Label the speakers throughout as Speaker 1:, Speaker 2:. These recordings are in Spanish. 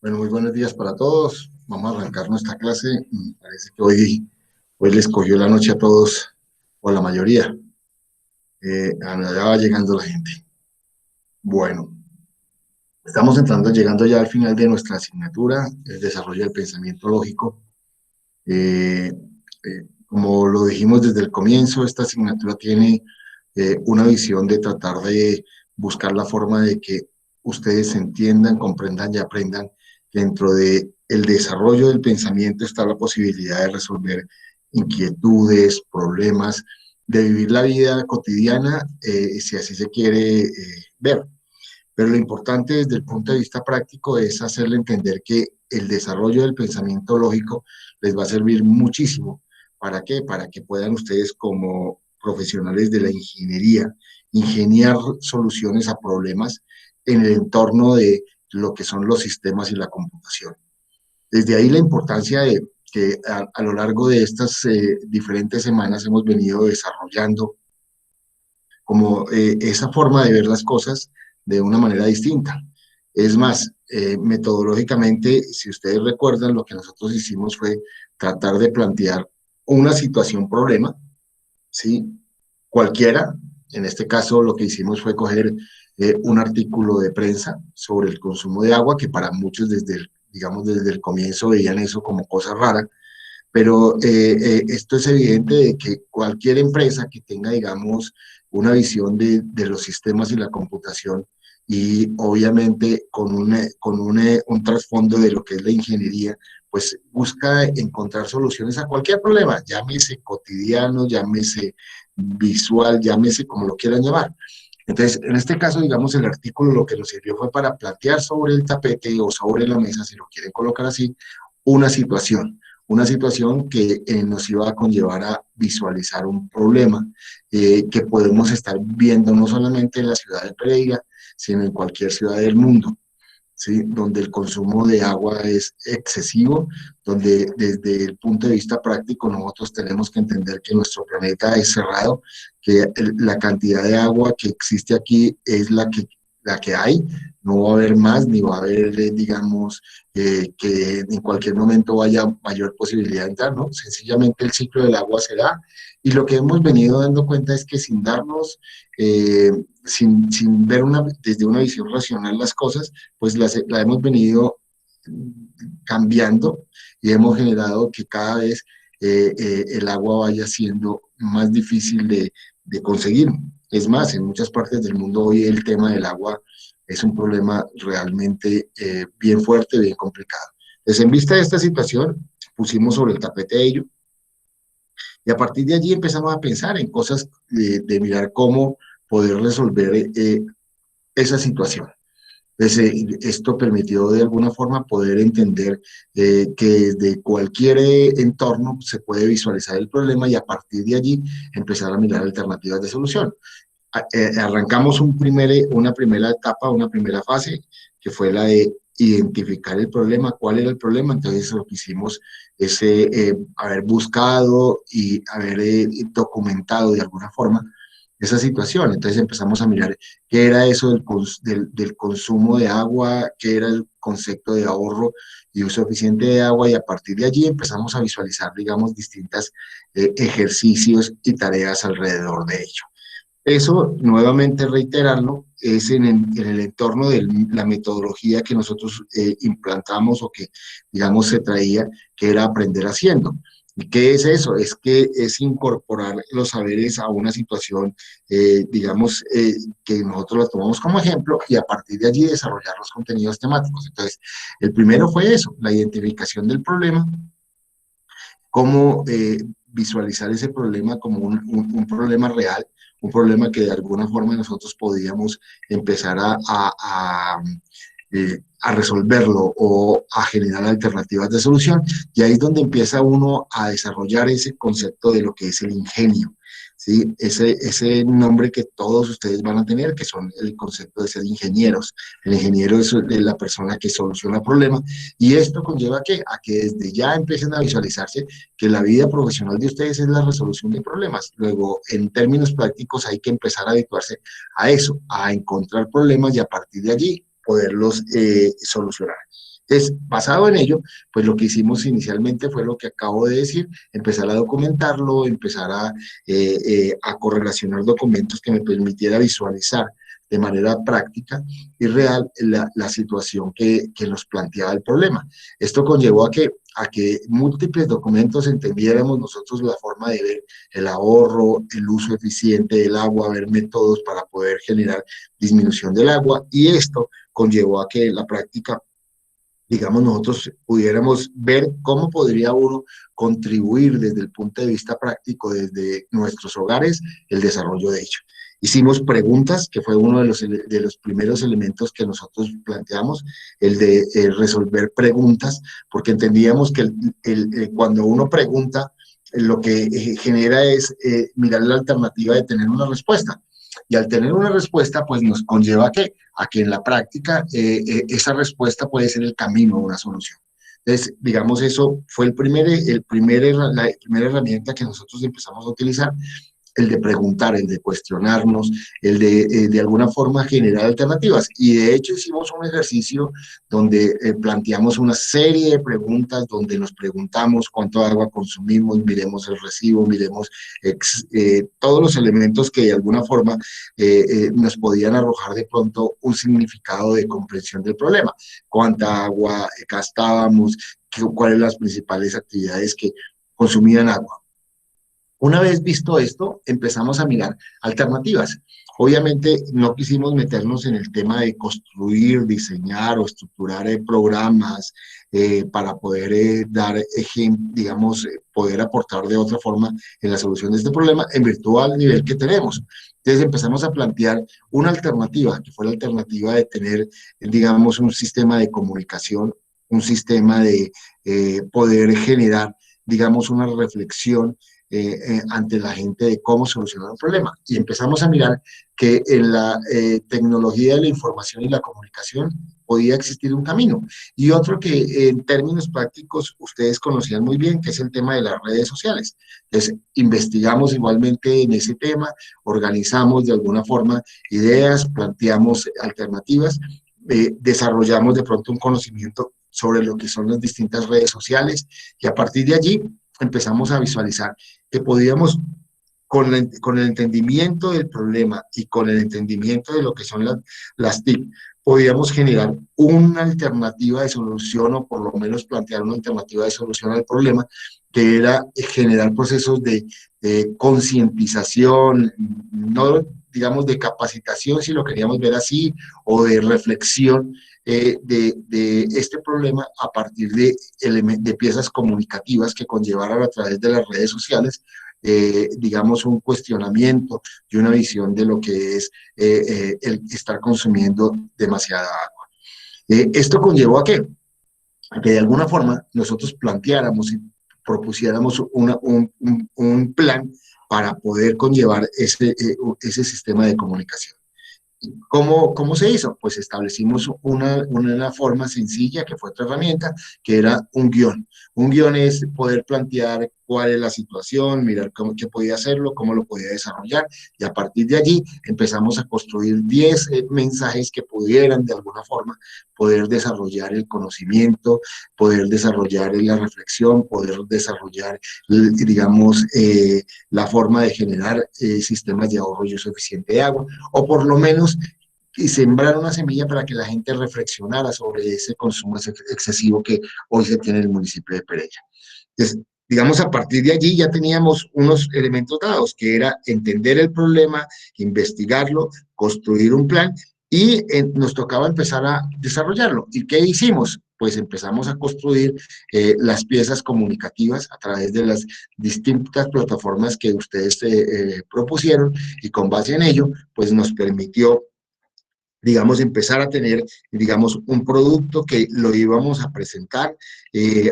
Speaker 1: Bueno, muy buenos días para todos. Vamos a arrancar nuestra clase. Parece que hoy les cogió la noche a todos, o a la mayoría. Ya va llegando la gente. Bueno, estamos llegando ya al final de nuestra asignatura, el desarrollo del pensamiento lógico. Como lo dijimos desde el comienzo, esta asignatura tiene una visión de tratar de buscar la forma de que ustedes entiendan, comprendan y aprendan que dentro de el desarrollo del pensamiento está la posibilidad de resolver inquietudes, problemas, de vivir la vida cotidiana, si así se quiere ver. Pero lo importante desde el punto de vista práctico es hacerle entender que el desarrollo del pensamiento lógico les va a servir muchísimo. ¿Para qué? Para que puedan ustedes como profesionales de la ingeniería ingeniar soluciones a problemas en el entorno de lo que son los sistemas y la computación. Desde ahí la importancia de que a lo largo de estas diferentes semanas hemos venido desarrollando como esa forma de ver las cosas de una manera distinta. Es más, metodológicamente, si ustedes recuerdan, lo que nosotros hicimos fue tratar de plantear una situación problema, ¿sí? Cualquiera. En este caso, lo que hicimos fue coger un artículo de prensa sobre el consumo de agua, que para muchos digamos, desde el comienzo veían eso como cosa rara, pero esto es evidente de que cualquier empresa que tenga, digamos, una visión de los sistemas y la computación y obviamente con un trasfondo de lo que es la ingeniería, pues busca encontrar soluciones a cualquier problema, llámese cotidiano, llámese visual, llámese como lo quieran llamar. Entonces, en este caso, digamos, el artículo lo que nos sirvió fue para plantear sobre el tapete o sobre la mesa, si lo quieren colocar así, una situación una situación que nos iba a conllevar a visualizar un problema que podemos estar viendo no solamente en la ciudad de Pereira, sino en cualquier ciudad del mundo, ¿sí? Donde el consumo de agua es excesivo, donde desde el punto de vista práctico nosotros tenemos que entender que nuestro planeta es cerrado, que la cantidad de agua que existe aquí es la que hay, no va a haber más, ni va a haber, digamos, que en cualquier momento haya mayor posibilidad de entrar, ¿no? Sencillamente el ciclo del agua se da, y lo que hemos venido dando cuenta es que sin darnos, sin ver desde una visión racional las cosas, pues la hemos venido cambiando y hemos generado que cada vez el agua vaya siendo más difícil de conseguir. Es más, en muchas partes del mundo hoy el tema del agua es un problema realmente bien fuerte, bien complicado. Entonces, en vista de esta situación, pusimos sobre el tapete ello y a partir de allí empezamos a pensar en cosas de mirar cómo poder resolver esa situación. Entonces, esto permitió de alguna forma poder entender que desde cualquier entorno se puede visualizar el problema y a partir de allí empezar a mirar alternativas de solución. Arrancamos una primera etapa, una primera fase, que fue la de identificar el problema, cuál era el problema. Entonces lo que hicimos es haber buscado y haber documentado de alguna forma esa situación. Entonces empezamos a mirar qué era eso del consumo de agua, qué era el concepto de ahorro y uso eficiente de agua, y a partir de allí empezamos a visualizar, digamos, distintas ejercicios y tareas alrededor de ello. Eso, nuevamente reiterarlo, es en el entorno de la metodología que nosotros implantamos o que, digamos, se traía, que era aprender haciendo. ¿Y qué es eso? Es que es incorporar los saberes a una situación, digamos, que nosotros la tomamos como ejemplo y a partir de allí desarrollar los contenidos temáticos. Entonces, el primero fue eso, la identificación del problema, cómo visualizar ese problema como un problema real, un problema que de alguna forma nosotros podíamos empezar a resolverlo o a generar alternativas de solución. Y ahí es donde empieza uno a desarrollar ese concepto de lo que es el ingenio. ¿Sí? Ese nombre que todos ustedes van a tener, que son el concepto de ser ingenieros. El ingeniero es la persona que soluciona problemas y esto conlleva a que desde ya empiecen a visualizarse que la vida profesional de ustedes es la resolución de problemas. Luego, en términos prácticos, hay que empezar a habituarse a eso, a encontrar problemas y a partir de allí poderlos solucionar. Basado en ello, pues lo que hicimos inicialmente fue lo que acabo de decir, empezar a documentarlo, empezar a correlacionar documentos que me permitiera visualizar de manera práctica y real la situación que nos planteaba el problema. Esto conllevó a que múltiples documentos entendiéramos nosotros la forma de ver el ahorro, el uso eficiente del agua, ver métodos para poder generar disminución del agua, y esto conllevó a que la práctica, digamos, nosotros pudiéramos ver cómo podría uno contribuir desde el punto de vista práctico, desde nuestros hogares, el desarrollo de ello. Hicimos preguntas, que fue uno de los primeros elementos que nosotros planteamos, el de resolver preguntas, porque entendíamos que cuando uno pregunta, lo que genera es mirar la alternativa de tener una respuesta. Y al tener una respuesta, pues nos conlleva a que en la práctica esa respuesta puede ser el camino a una solución. Entonces, digamos, eso fue la primera herramienta que nosotros empezamos a utilizar, el de preguntar, el de cuestionarnos, el de alguna forma generar alternativas. Y de hecho hicimos un ejercicio donde planteamos una serie de preguntas, donde nos preguntamos cuánto agua consumimos, miremos el recibo, miremos todos los elementos que de alguna forma nos podían arrojar de pronto un significado de comprensión del problema. Cuánta agua gastábamos, cuáles las principales actividades que consumían agua. Una vez visto esto, empezamos a mirar alternativas. Obviamente no quisimos meternos en el tema de construir, diseñar o estructurar programas para poder digamos, poder aportar de otra forma en la solución de este problema en virtud al nivel que tenemos. Entonces empezamos a plantear una alternativa, que fue la alternativa de tener, digamos, un sistema de comunicación, un sistema de poder generar, digamos, una reflexión ante la gente de cómo solucionar un problema. Y empezamos a mirar que en la tecnología de la información y la comunicación podía existir un camino. Y otro que en términos prácticos ustedes conocían muy bien, que es el tema de las redes sociales. Entonces, investigamos igualmente en ese tema, organizamos de alguna forma ideas, planteamos alternativas, desarrollamos de pronto un conocimiento sobre lo que son las distintas redes sociales, y a partir de allí empezamos a visualizar que podíamos, con el entendimiento del problema y con el entendimiento de lo que son las TIC, podíamos generar una alternativa de solución, o por lo menos plantear una alternativa de solución al problema, que era generar procesos de concientización, no digamos de capacitación, si lo queríamos ver así, o de reflexión de este problema a partir de piezas comunicativas que conllevaran a través de las redes sociales, digamos, un cuestionamiento y una visión de lo que es el estar consumiendo demasiada agua. ¿Esto conllevó a qué? A que de alguna forma nosotros planteáramos y propusiéramos un plan para poder conllevar ese sistema de comunicación. ¿Cómo se hizo? Pues establecimos una forma sencilla, que fue otra herramienta, que era un guión. Un guión es poder plantear cuál es la situación, mirar qué podía hacerlo, cómo lo podía desarrollar, y a partir de allí empezamos a construir 10 mensajes que pudieran de alguna forma poder desarrollar el conocimiento, poder desarrollar la reflexión, poder desarrollar, digamos, la forma de generar sistemas de ahorro y uso eficiente de agua, o por lo menos y sembrar una semilla para que la gente reflexionara sobre ese consumo excesivo que hoy se tiene en el municipio de Pereira. Entonces, digamos, a partir de allí ya teníamos unos elementos dados, que era entender el problema, investigarlo, construir un plan, y nos tocaba empezar a desarrollarlo. ¿Y qué hicimos? Pues empezamos a construir las piezas comunicativas a través de las distintas plataformas que ustedes propusieron, y con base en ello, pues nos permitió, digamos, empezar a tener, digamos, un producto que lo íbamos a presentar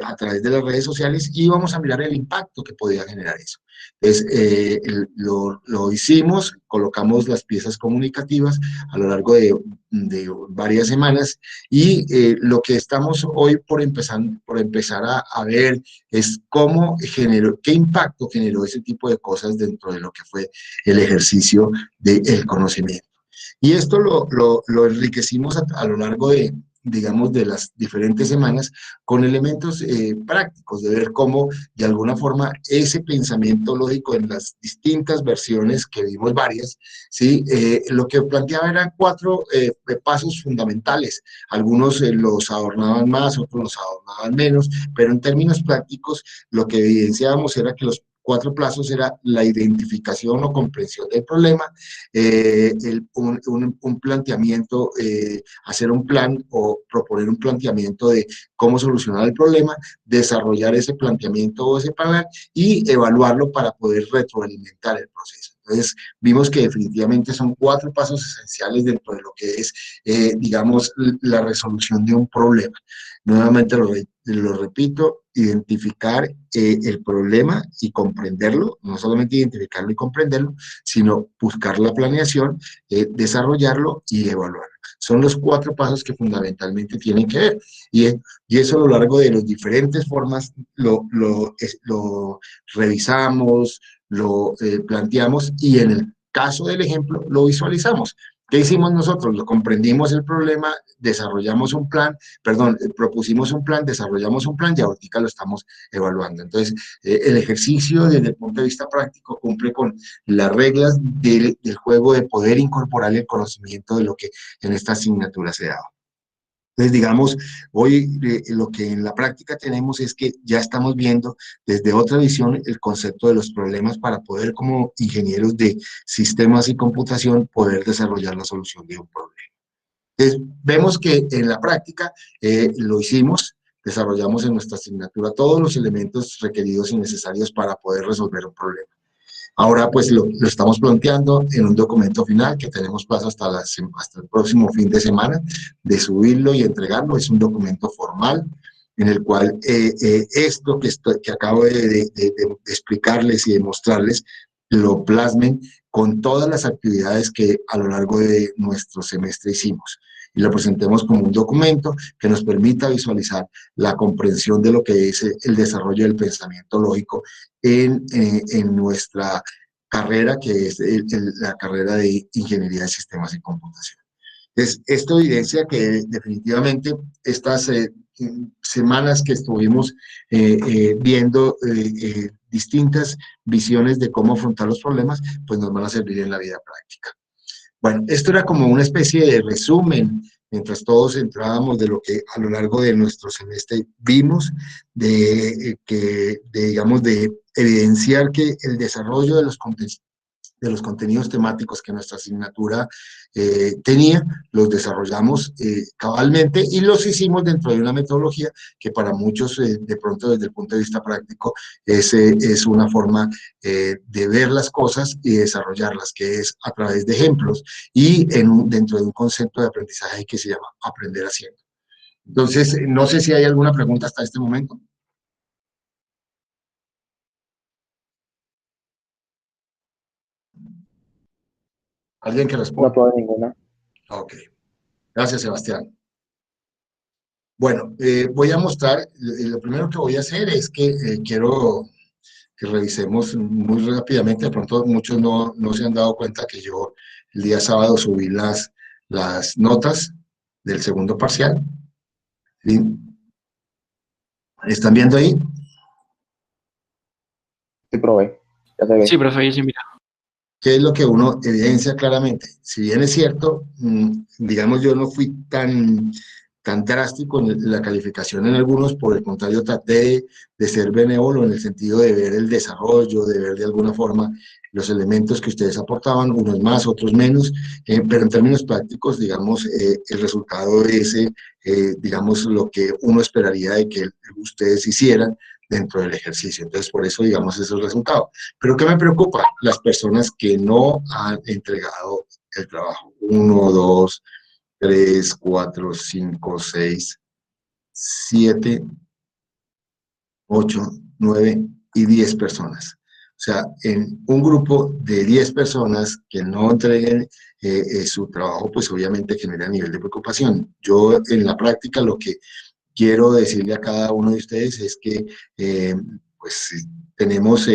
Speaker 1: a través de las redes sociales, y íbamos a mirar el impacto que podía generar eso. Entonces, lo hicimos, colocamos las piezas comunicativas a lo largo de varias semanas, y lo que estamos hoy por empezar a ver es cómo generó, qué impacto generó ese tipo de cosas dentro de lo que fue el ejercicio del conocimiento. Y esto lo enriquecimos a lo largo digamos, de las diferentes semanas con elementos prácticos, de ver cómo, de alguna forma, ese pensamiento lógico en las distintas versiones, que vimos varias, ¿sí? Lo que planteaba eran cuatro pasos fundamentales. Algunos los adornaban más, otros los adornaban menos, pero en términos prácticos, lo que evidenciábamos era que los cuatro plazos era la identificación o comprensión del problema, un planteamiento, hacer un plan o proponer un planteamiento de cómo solucionar el problema, desarrollar ese planteamiento o ese plan y evaluarlo para poder retroalimentar el proceso. Entonces, vimos que definitivamente son cuatro pasos esenciales dentro de lo que es, digamos, la resolución de un problema. Nuevamente lo repito, identificar el problema y comprenderlo, no solamente identificarlo y comprenderlo, sino buscar la planeación, desarrollarlo y evaluarlo. Son los cuatro pasos que fundamentalmente tienen que ver. Y eso a lo largo de las diferentes formas lo revisamos, lo planteamos y en el caso del ejemplo lo visualizamos. ¿Qué hicimos nosotros? Lo comprendimos el problema, desarrollamos un plan, perdón, propusimos un plan, desarrollamos un plan y ahorita lo estamos evaluando. Entonces, el ejercicio desde el punto de vista práctico cumple con las reglas del juego de poder incorporar el conocimiento de lo que en esta asignatura se da. Entonces, digamos, hoy lo que en la práctica tenemos es que ya estamos viendo desde otra visión el concepto de los problemas para poder, como ingenieros de sistemas y computación, poder desarrollar la solución de un problema. Entonces, vemos que en la práctica lo hicimos, desarrollamos en nuestra asignatura todos los elementos requeridos y necesarios para poder resolver un problema. Ahora pues lo estamos planteando en un documento final que tenemos plazo hasta el próximo fin de semana de subirlo y entregarlo. Es un documento formal en el cual esto que acabo de explicarles y de mostrarles lo plasmen con todas las actividades que a lo largo de nuestro semestre hicimos y lo presentemos como un documento que nos permita visualizar la comprensión de lo que es el desarrollo del pensamiento lógico en nuestra carrera, que es la carrera de Ingeniería de Sistemas y Computación. Entonces, esto evidencia que definitivamente estas semanas que estuvimos viendo distintas visiones de cómo afrontar los problemas, pues nos van a servir en la vida práctica. Bueno, esto era como una especie de resumen, mientras todos entrábamos de lo que a lo largo de nuestro semestre vimos, digamos, de evidenciar que el desarrollo de los contenidos temáticos que nuestra asignatura tenía, los desarrollamos cabalmente y los hicimos dentro de una metodología que para muchos, de pronto desde el punto de vista práctico, es una forma de ver las cosas y desarrollarlas, que es a través de ejemplos y dentro de un concepto de aprendizaje que se llama aprender haciendo. Entonces, no sé si hay alguna pregunta hasta este momento. ¿Alguien que
Speaker 2: No
Speaker 1: responda?
Speaker 2: tuve ninguna.
Speaker 1: Ok. Gracias, Sebastián. Bueno, voy a mostrar, lo primero que voy a hacer es que quiero que revisemos muy rápidamente, de pronto muchos no se han dado cuenta que yo el día sábado subí las notas del segundo parcial, ¿sí? ¿Están viendo ahí?
Speaker 2: Sí, probé. Ya se
Speaker 3: Sí,
Speaker 2: ve.
Speaker 3: profe, ahí sí, mira.
Speaker 1: ¿Qué es lo que uno evidencia claramente? Si bien es cierto, digamos, yo no fui tan drástico en la calificación en algunos, por el contrario, traté de ser benévolo en el sentido de ver el desarrollo, de ver de alguna forma los elementos que ustedes aportaban, unos más, otros menos, pero en términos prácticos, digamos, el resultado es, digamos, lo que uno esperaría de que ustedes hicieran dentro del ejercicio. Entonces, por eso, digamos, esos resultados. Pero ¿qué me preocupa? Las personas que no han entregado el trabajo. 1, 2, 3, 4, 5, 6, 7, 8, 9 y 10 personas. O sea, en un grupo de 10 personas que no entreguen su trabajo, pues obviamente genera nivel de preocupación. Yo en la práctica lo que quiero decirle a cada uno de ustedes es que pues tenemos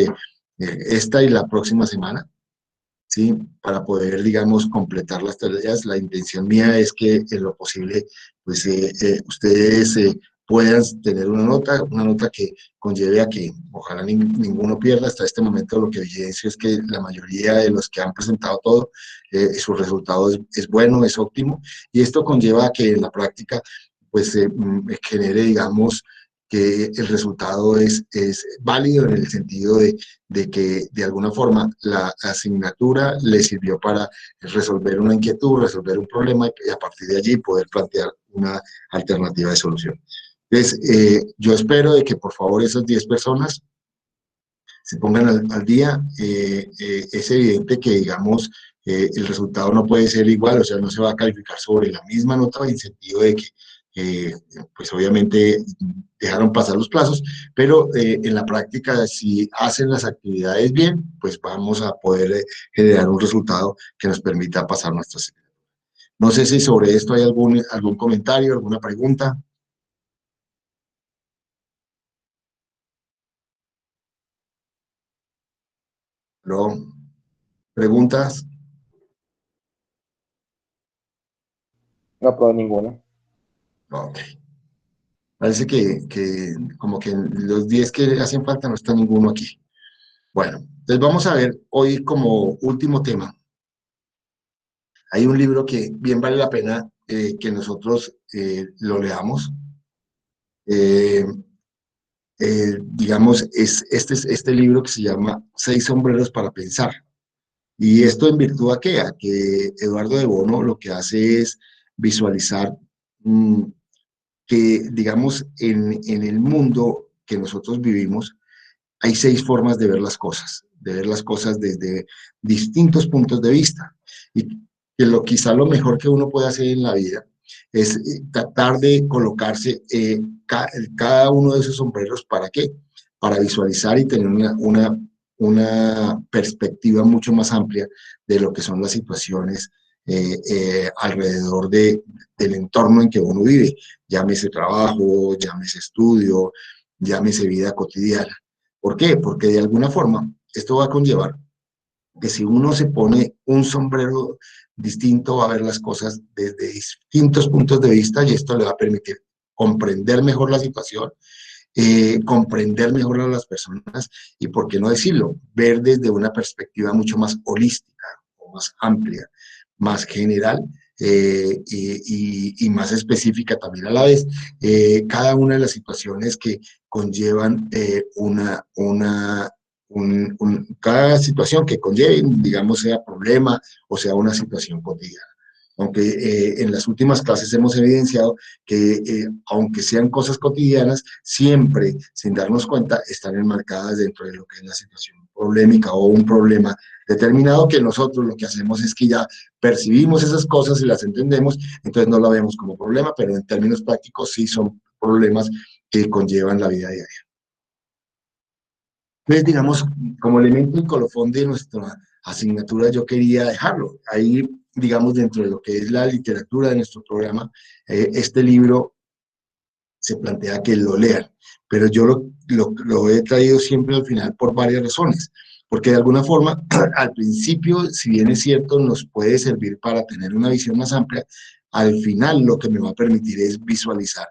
Speaker 1: esta y la próxima semana ¿sí? Para poder, digamos, completar las tareas. La intención mía es que en lo posible, pues, ustedes puedan tener una nota que conlleve a que ojalá ninguno pierda. Hasta este momento lo que evidencio es que la mayoría de los que han presentado todo, su resultado es bueno, es óptimo, y esto conlleva a que en la práctica, pues, genere, digamos, que el resultado es válido en el sentido de que de alguna forma la asignatura le sirvió para resolver una inquietud, resolver un problema y a partir de allí poder plantear una alternativa de solución. Entonces, yo espero de que por favor esas 10 personas se pongan al día. Es evidente que, digamos, el resultado no puede ser igual, o sea, no se va a calificar sobre la misma nota en sentido de que, eh, pues obviamente dejaron pasar los plazos, pero en la práctica, si hacen las actividades bien, pues vamos a poder generar un resultado que nos permita pasar nuestras. No sé si sobre esto hay algún comentario, alguna pregunta. ¿No? ¿Preguntas?
Speaker 2: No aprobé ninguna.
Speaker 1: Ok. Parece que como que los 10 que hacen falta no está ninguno aquí. Bueno, entonces vamos a ver hoy como último tema. Hay un libro que bien vale la pena que nosotros lo leamos. Eh, digamos, es este libro que se llama Seis sombreros para pensar. ¿Y esto en virtud a qué? A que Eduardo de Bono lo que hace es visualizar mm, que, digamos, en el mundo que nosotros vivimos, hay seis formas de ver las cosas desde distintos puntos de vista. Y que quizá lo mejor que uno puede hacer en la vida es tratar de colocarse cada uno de esos sombreros. ¿Para qué? Para visualizar y tener una perspectiva mucho más amplia de lo que son las situaciones alrededor del entorno en que uno vive, llámese trabajo, llámese estudio, llámese vida cotidiana. ¿Por qué? Porque de alguna forma esto va a conllevar que si uno se pone un sombrero distinto, va a ver las cosas desde distintos puntos de vista y esto le va a permitir comprender mejor la situación, comprender mejor a las personas y, por qué no decirlo, ver desde una perspectiva mucho más holística o más amplia, más general y más específica también a la vez, cada una de las situaciones que conllevan cada situación que conlleve, digamos, sea problema o sea una situación cotidiana. Aunque en las últimas clases hemos evidenciado que aunque sean cosas cotidianas, siempre, sin darnos cuenta, están enmarcadas dentro de lo que es la situación problemática o un problema determinado, que nosotros lo que hacemos es que ya percibimos esas cosas y las entendemos, entonces no la vemos como problema, pero en términos prácticos sí son problemas que conllevan la vida diaria. Entonces, digamos, como elemento y colofón de nuestra asignatura, yo quería dejarlo. Ahí, digamos, dentro de lo que es la literatura de nuestro programa, este libro se plantea que lo lean, pero yo lo he traído siempre al final por varias razones, porque de alguna forma, al principio, si bien es cierto, nos puede servir para tener una visión más amplia, al final lo que me va a permitir es visualizar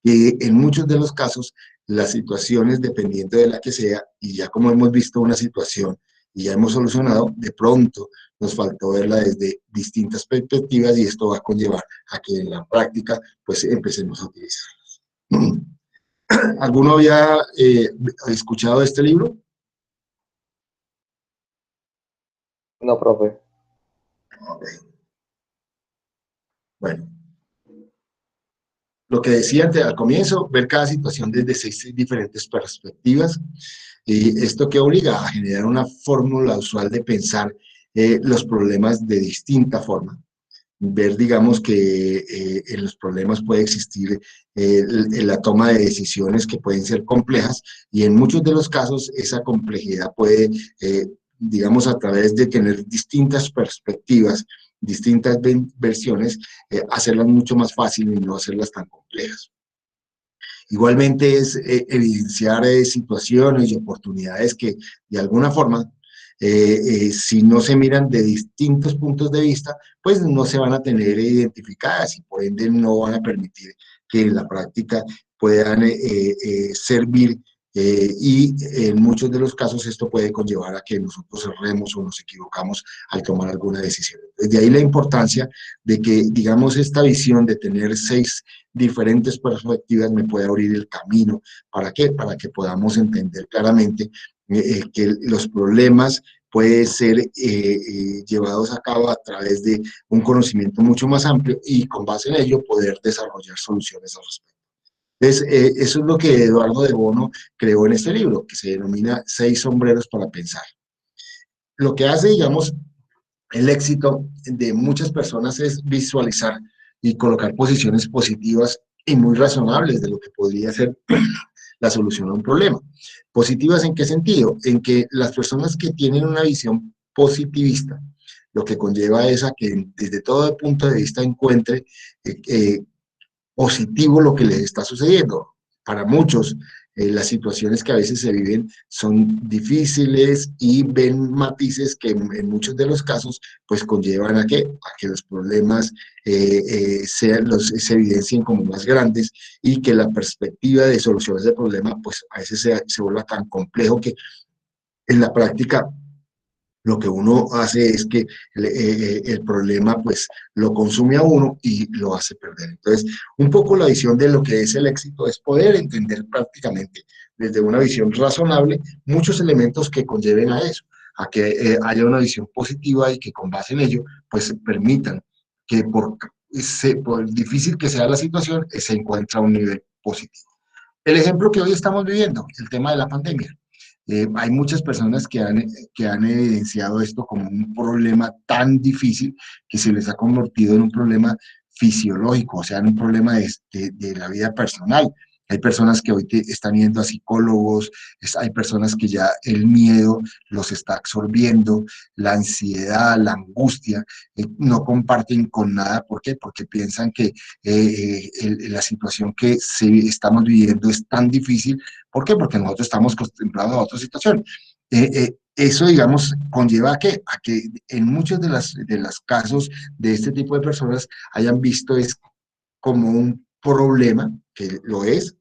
Speaker 1: que en muchos de los casos las situaciones, dependiendo de la que sea, y ya como hemos visto una situación y ya hemos solucionado, de pronto nos faltó verla desde distintas perspectivas y esto va a conllevar a que en la práctica pues empecemos a utilizar. ¿Alguno había escuchado este libro?
Speaker 2: No, profe.
Speaker 1: Okay. Bueno, lo que decía al comienzo, ver cada situación desde seis diferentes perspectivas, y esto que obliga a generar una fórmula usual de pensar los problemas de distinta forma. Ver, digamos, que en los problemas puede existir la toma de decisiones que pueden ser complejas y en muchos de los casos esa complejidad puede, digamos, a través de tener distintas perspectivas, distintas versiones, hacerlas mucho más fáciles y no hacerlas tan complejas. Igualmente es evidenciar situaciones y oportunidades que de alguna forma si no se miran de distintos puntos de vista, pues no se van a tener identificadas y por ende no van a permitir que en la práctica puedan servir y en muchos de los casos esto puede conllevar a que nosotros erremos o nos equivocamos al tomar alguna decisión. De ahí la importancia de que, digamos, esta visión de tener 6 diferentes perspectivas me puede abrir el camino. ¿Para qué? Para que podamos entender claramente que los problemas pueden ser llevados a cabo a través de un conocimiento mucho más amplio y con base en ello poder desarrollar soluciones al respecto. Entonces, eso es lo que Eduardo de Bono creó en este libro, que se denomina 6 sombreros para pensar. Lo que hace, digamos, el éxito de muchas personas es visualizar y colocar posiciones positivas y muy razonables de lo que podría ser la solución a un problema. ¿Positivas en qué sentido? En que las personas que tienen una visión positivista, lo que conlleva es a que desde todo punto de vista encuentre positivo lo que les está sucediendo. Para muchos, las situaciones que a veces se viven son difíciles y ven matices que en muchos de los casos pues conllevan a que los problemas se evidencien como más grandes y que la perspectiva de soluciones de problema pues a veces se vuelva tan complejo que en la práctica lo que uno hace es que el problema pues lo consume a uno y lo hace perder. Entonces, un poco la visión de lo que es el éxito es poder entender prácticamente desde una visión razonable muchos elementos que conlleven a eso, a que haya una visión positiva y que con base en ello pues permitan que por difícil que sea la situación, se encuentra un nivel positivo. El ejemplo que hoy estamos viviendo, el tema de la pandemia. Hay muchas personas que han evidenciado esto como un problema tan difícil que se les ha convertido en un problema fisiológico, o sea, en un problema de la vida personal. Hay personas que hoy están yendo a psicólogos, hay personas que ya el miedo los está absorbiendo, la ansiedad, la angustia, no comparten con nada. ¿Por qué? Porque piensan que la situación que estamos viviendo es tan difícil. ¿Por qué? Porque nosotros estamos acostumbrados a otra situación. Eso, digamos, conlleva a que en muchos de los casos de este tipo de personas hayan visto es como un problema, que lo es,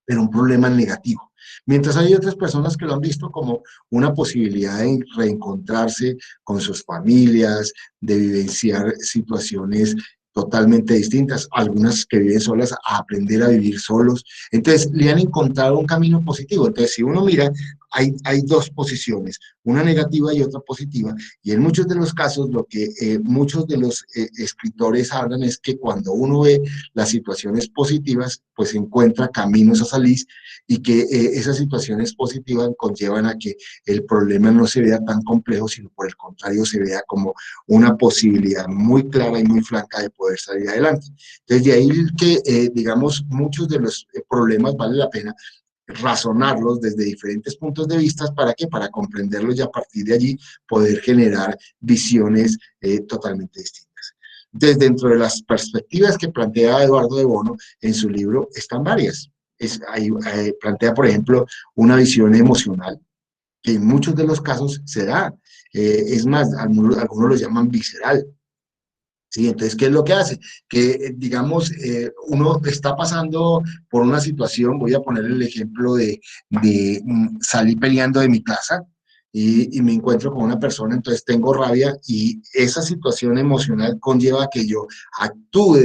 Speaker 1: pero un problema negativo. Mientras hay otras personas que lo han visto como una posibilidad de reencontrarse con sus familias, de vivenciar situaciones totalmente distintas, algunas que viven solas, a aprender a vivir solos. Entonces, le han encontrado un camino positivo. Entonces, si uno mira, hay 2 posiciones, una negativa y otra positiva, y en muchos de los casos lo que muchos de los escritores hablan es que cuando uno ve las situaciones positivas, pues encuentra caminos a salir y que esas situaciones positivas conllevan a que el problema no se vea tan complejo, sino por el contrario se vea como una posibilidad muy clara y muy franca de poder salir adelante. Entonces, de ahí que, digamos, muchos de los problemas vale la pena razonarlos desde diferentes puntos de vista. ¿Para qué? Para comprenderlos y a partir de allí poder generar visiones totalmente distintas. Entonces, dentro de las perspectivas que plantea Eduardo de Bono en su libro, están varias. Plantea, por ejemplo, una visión emocional, que en muchos de los casos se da. Es más, algunos lo llaman visceral. Sí, entonces, ¿qué es lo que hace? Que, digamos, uno está pasando por una situación. Voy a poner el ejemplo de salir peleando de mi casa y me encuentro con una persona, entonces tengo rabia y esa situación emocional conlleva que yo actúe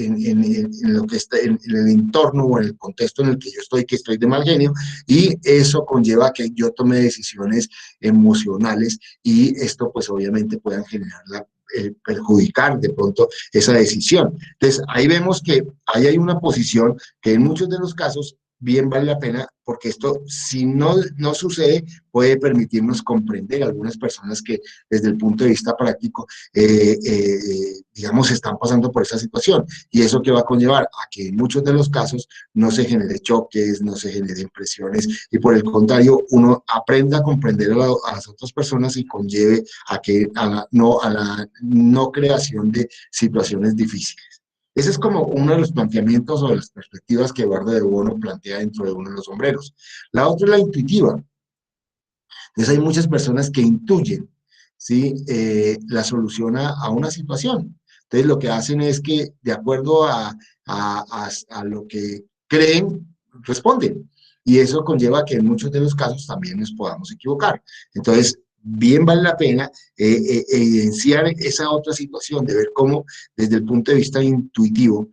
Speaker 1: en lo que está en el entorno o en el contexto en el que yo estoy, que estoy de mal genio, y eso conlleva que yo tome decisiones emocionales y esto pues obviamente puedan generar perjudicar de pronto esa decisión. Entonces, ahí vemos que ahí hay una posición que en muchos de los casos bien vale la pena, porque esto, si no sucede, puede permitirnos comprender a algunas personas que desde el punto de vista práctico, digamos, están pasando por esa situación. Y eso que va a conllevar a que en muchos de los casos no se genere choques, no se generen presiones, y por el contrario, uno aprenda a comprender a las otras personas y conlleve a la no creación de situaciones difíciles. Ese es como uno de los planteamientos o de las perspectivas que Eduardo de Bono plantea dentro de uno de los sombreros. La otra es la intuitiva. Entonces hay muchas personas que intuyen, ¿sí? La solución a una situación. Entonces lo que hacen es que de acuerdo a lo que creen, responden. Y eso conlleva que en muchos de los casos también nos podamos equivocar. Entonces, bien vale la pena evidenciar esa otra situación, de ver cómo desde el punto de vista intuitivo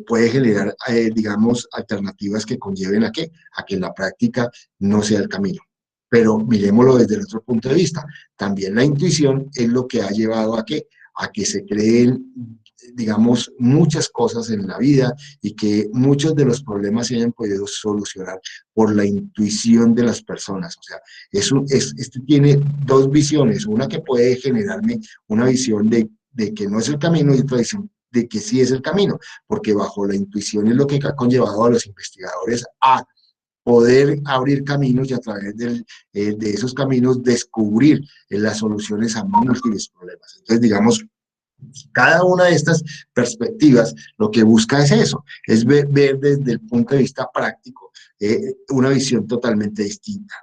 Speaker 1: puede generar, digamos, alternativas que conlleven a qué, a que en la práctica no sea el camino. Pero miremoslo desde el otro punto de vista. También la intuición es lo que ha llevado a qué, a que se creen, digamos, muchas cosas en la vida y que muchos de los problemas se hayan podido solucionar por la intuición de las personas. O sea, este tiene dos visiones, una que puede generarme una visión de que no es el camino y otra visión de que sí es el camino, porque bajo la intuición es lo que ha conllevado a los investigadores a poder abrir caminos y a través de esos caminos descubrir las soluciones a múltiples problemas. Entonces, digamos, cada una de estas perspectivas lo que busca es eso, es ver desde el punto de vista práctico una visión totalmente distinta.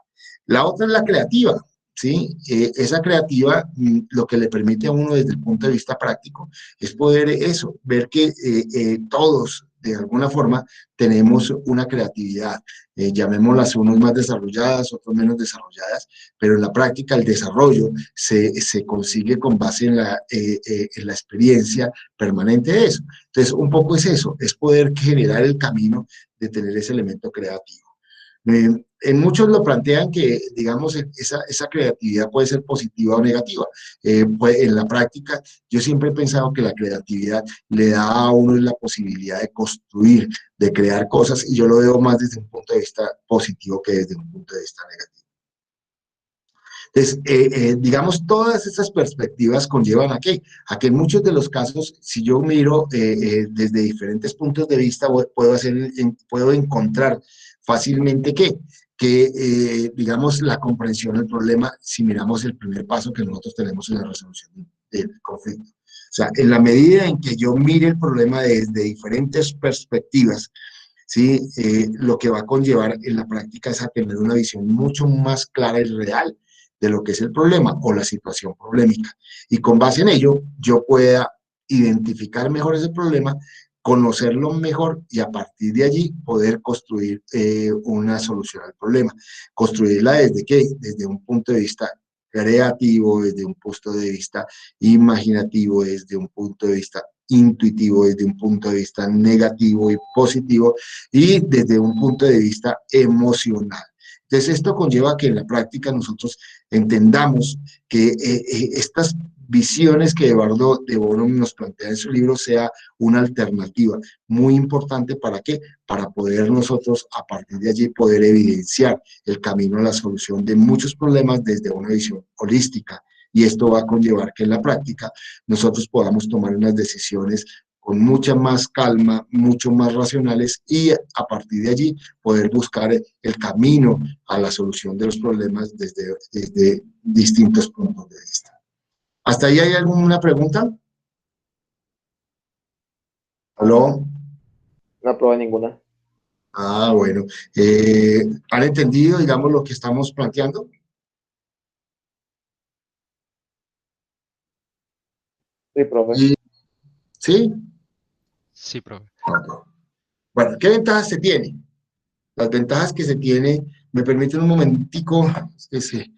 Speaker 1: La otra es la creativa, ¿sí? Esa creativa lo que le permite a uno desde el punto de vista práctico es poder eso, ver que todos de alguna forma tenemos una creatividad, llamémoslas unos más desarrolladas, otros menos desarrolladas, pero en la práctica el desarrollo se consigue con base en la experiencia permanente de eso. Entonces, un poco es eso, es poder generar el camino de tener ese elemento creativo. En muchos lo plantean que, digamos, esa creatividad puede ser positiva o negativa. Pues en la práctica, yo siempre he pensado que la creatividad le da a uno la posibilidad de construir, de crear cosas, y yo lo veo más desde un punto de vista positivo que desde un punto de vista negativo. Entonces, digamos, todas esas perspectivas conllevan a qué? A que en muchos de los casos, si yo miro desde diferentes puntos de vista, puedo encontrar fácilmente digamos, la comprensión del problema si miramos el primer paso que nosotros tenemos en la resolución del conflicto. O sea, en la medida en que yo mire el problema desde diferentes perspectivas, ¿sí? Lo que va a conllevar en la práctica es a tener una visión mucho más clara y real de lo que es el problema o la situación problemática. Y con base en ello, yo pueda identificar mejor ese problema, conocerlo mejor y a partir de allí poder construir una solución al problema. Construirla desde qué? Desde un punto de vista creativo, desde un punto de vista imaginativo, desde un punto de vista intuitivo, desde un punto de vista negativo y positivo y desde un punto de vista emocional. Entonces, esto conlleva que en la práctica nosotros entendamos que estas visiones que Eduardo de Bono nos plantea en su libro sea una alternativa muy importante. ¿Para qué? Para poder nosotros a partir de allí poder evidenciar el camino a la solución de muchos problemas desde una visión holística. Y esto va a conllevar que en la práctica nosotros podamos tomar unas decisiones con mucha más calma, mucho más racionales y a partir de allí poder buscar el camino a la solución de los problemas desde distintos puntos de vista. ¿Hasta ahí hay alguna pregunta? ¿Aló?
Speaker 2: No aprobé ninguna.
Speaker 1: Ah, bueno. ¿Han entendido, digamos, lo que estamos planteando?
Speaker 2: Sí, profe.
Speaker 1: Y, ¿sí?
Speaker 3: Sí, profe.
Speaker 1: Bueno, ¿qué ventajas se tiene? Las ventajas que se tiene, me permiten un momentico, es que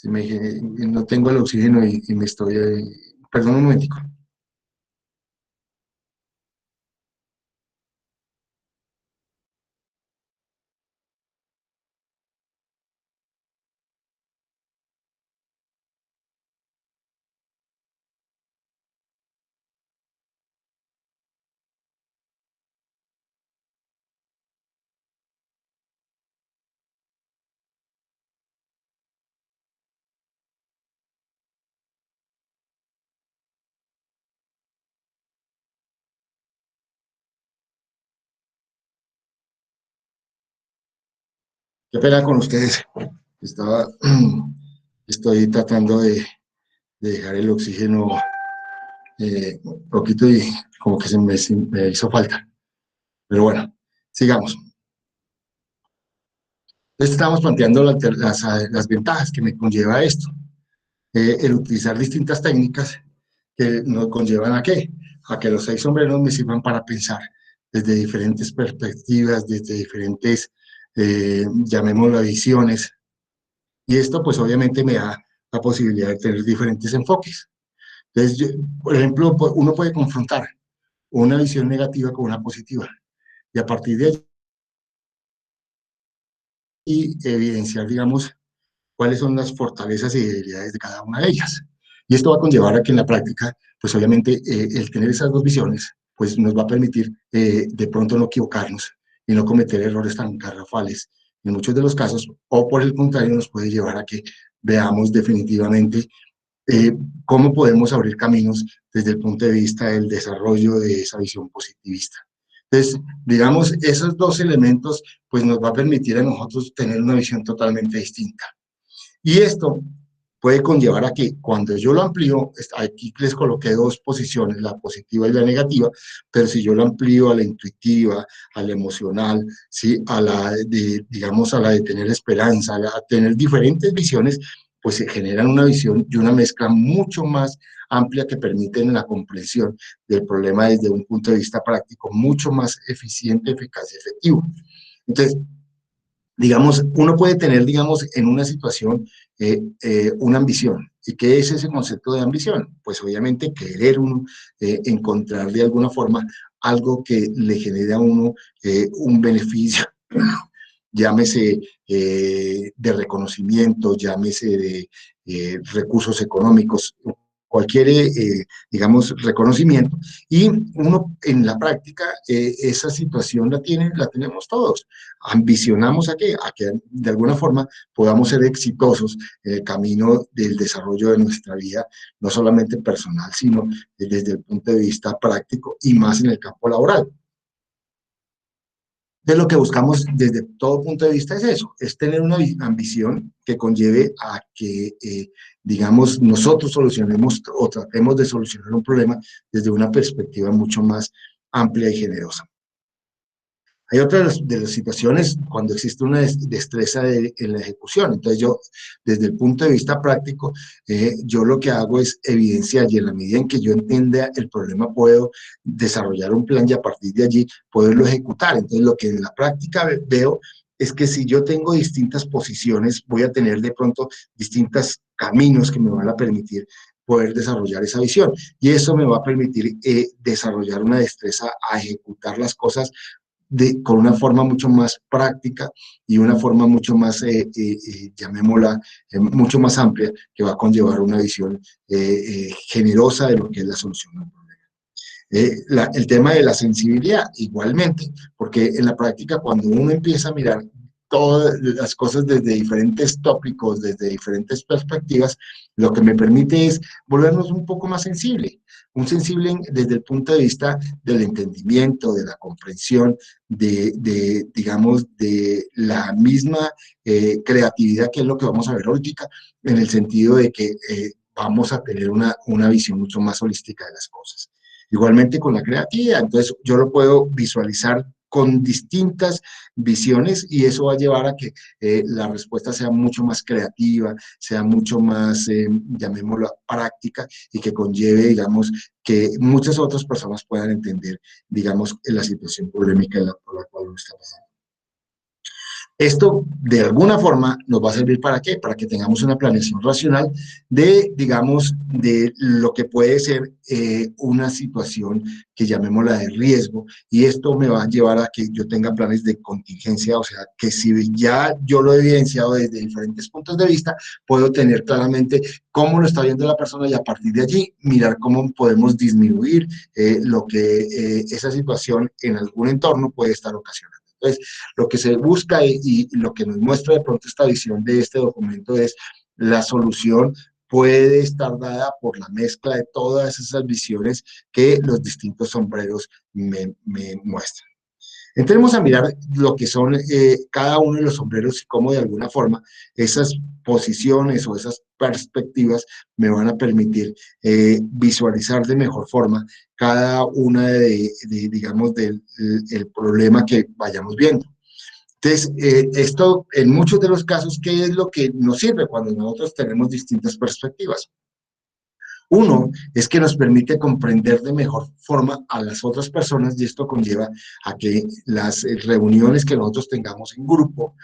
Speaker 1: no tengo el oxígeno y me estoy, perdón un momentico. Qué pena con ustedes. Estaba, estoy tratando de dejar el oxígeno un poquito y como que me hizo falta. Pero bueno, sigamos. Entonces estamos planteando las ventajas que me conlleva esto. El utilizar distintas técnicas que nos conllevan ¿a qué? A que los 6 sombreros me sirvan para pensar desde diferentes perspectivas, desde diferentes, llamémoslo, visiones. Y esto pues obviamente me da la posibilidad de tener diferentes enfoques. Entonces, por ejemplo, uno puede confrontar una visión negativa con una positiva y a partir de allí evidenciar, digamos, cuáles son las fortalezas y debilidades de cada una de ellas. Y esto va a conllevar a que en la práctica, pues obviamente el tener esas dos visiones, pues nos va a permitir de pronto no equivocarnos y no cometer errores tan garrafales en muchos de los casos, o por el contrario nos puede llevar a que veamos definitivamente eh, cómo podemos abrir caminos desde el punto de vista del desarrollo de esa visión positivista. Entonces, digamos, esos dos elementos, pues nos va a permitir a nosotros tener una visión totalmente distinta. Y esto puede conllevar a que cuando yo lo amplío, aquí les coloqué dos posiciones, la positiva y la negativa, pero si yo lo amplío a la intuitiva, a la emocional, ¿sí? A la de, digamos, a la de tener esperanza, a tener diferentes visiones, pues se generan una visión y una mezcla mucho más amplia que permiten la comprensión del problema desde un punto de vista práctico, mucho más eficiente, eficaz y efectivo. Entonces, digamos, uno puede tener, digamos, en una situación una ambición. ¿Y qué es ese concepto de ambición? Pues obviamente querer uno encontrar de alguna forma algo que le genere a uno un beneficio, llámese de reconocimiento, llámese de recursos económicos, cualquier, digamos, reconocimiento. Y uno en la práctica, esa situación la tenemos todos. Ambicionamos a qué? A que de alguna forma podamos ser exitosos en el camino del desarrollo de nuestra vida, no solamente personal, sino desde el punto de vista práctico y más en el campo laboral. De lo que buscamos desde todo punto de vista es eso, es tener una ambición que conlleve a que, digamos, nosotros solucionemos o tratemos de solucionar un problema desde una perspectiva mucho más amplia y generosa. Hay otras de las situaciones cuando existe una destreza en la ejecución. Entonces yo, desde el punto de vista práctico, yo lo que hago es evidenciar y en la medida en que yo entienda el problema puedo desarrollar un plan y a partir de allí poderlo ejecutar. Entonces lo que en la práctica veo es que si yo tengo distintas posiciones, voy a tener de pronto distintos caminos que me van a permitir poder desarrollar esa visión. Y eso me va a permitir desarrollar una destreza a ejecutar las cosas con una forma mucho más práctica y una forma mucho más, llamémosla, mucho más amplia, que va a conllevar una visión generosa de lo que es la solución del problema. El tema de la sensibilidad, igualmente, porque en la práctica cuando uno empieza a mirar todas las cosas desde diferentes tópicos, desde diferentes perspectivas, lo que me permite es volvernos un poco más sensible, desde el punto de vista del entendimiento, de la comprensión, digamos, de la misma creatividad, que es lo que vamos a ver ahorita, en el sentido de que vamos a tener una visión mucho más holística de las cosas. Igualmente con la creatividad, entonces yo lo puedo visualizar con distintas visiones y eso va a llevar a que la respuesta sea mucho más creativa, sea mucho más, llamémoslo, práctica y que conlleve, digamos, que muchas otras personas puedan entender, digamos, la situación polémica por la cual uno está pasando. Esto, de alguna forma, nos va a servir ¿para qué? Para que tengamos una planeación racional de, digamos, de lo que puede ser una situación que llamémosla de riesgo, y esto me va a llevar a que yo tenga planes de contingencia, o sea, que si ya yo lo he evidenciado desde diferentes puntos de vista, puedo tener claramente cómo lo está viendo la persona y a partir de allí mirar cómo podemos disminuir lo que esa situación en algún entorno puede estar ocasionando. Entonces, lo que se busca y lo que nos muestra de pronto esta visión de este documento es la solución puede estar dada por la mezcla de todas esas visiones que los distintos sombreros me muestran. Entremos a mirar lo que son cada uno de los sombreros y cómo de alguna forma esas posiciones o esas perspectivas me van a permitir visualizar de mejor forma cada una digamos, del el problema que vayamos viendo. Entonces, esto en muchos de los casos, ¿qué es lo que nos sirve cuando nosotros tenemos distintas perspectivas? Uno, es que nos permite comprender de mejor forma a las otras personas y esto conlleva a que las reuniones que nosotros tengamos en grupo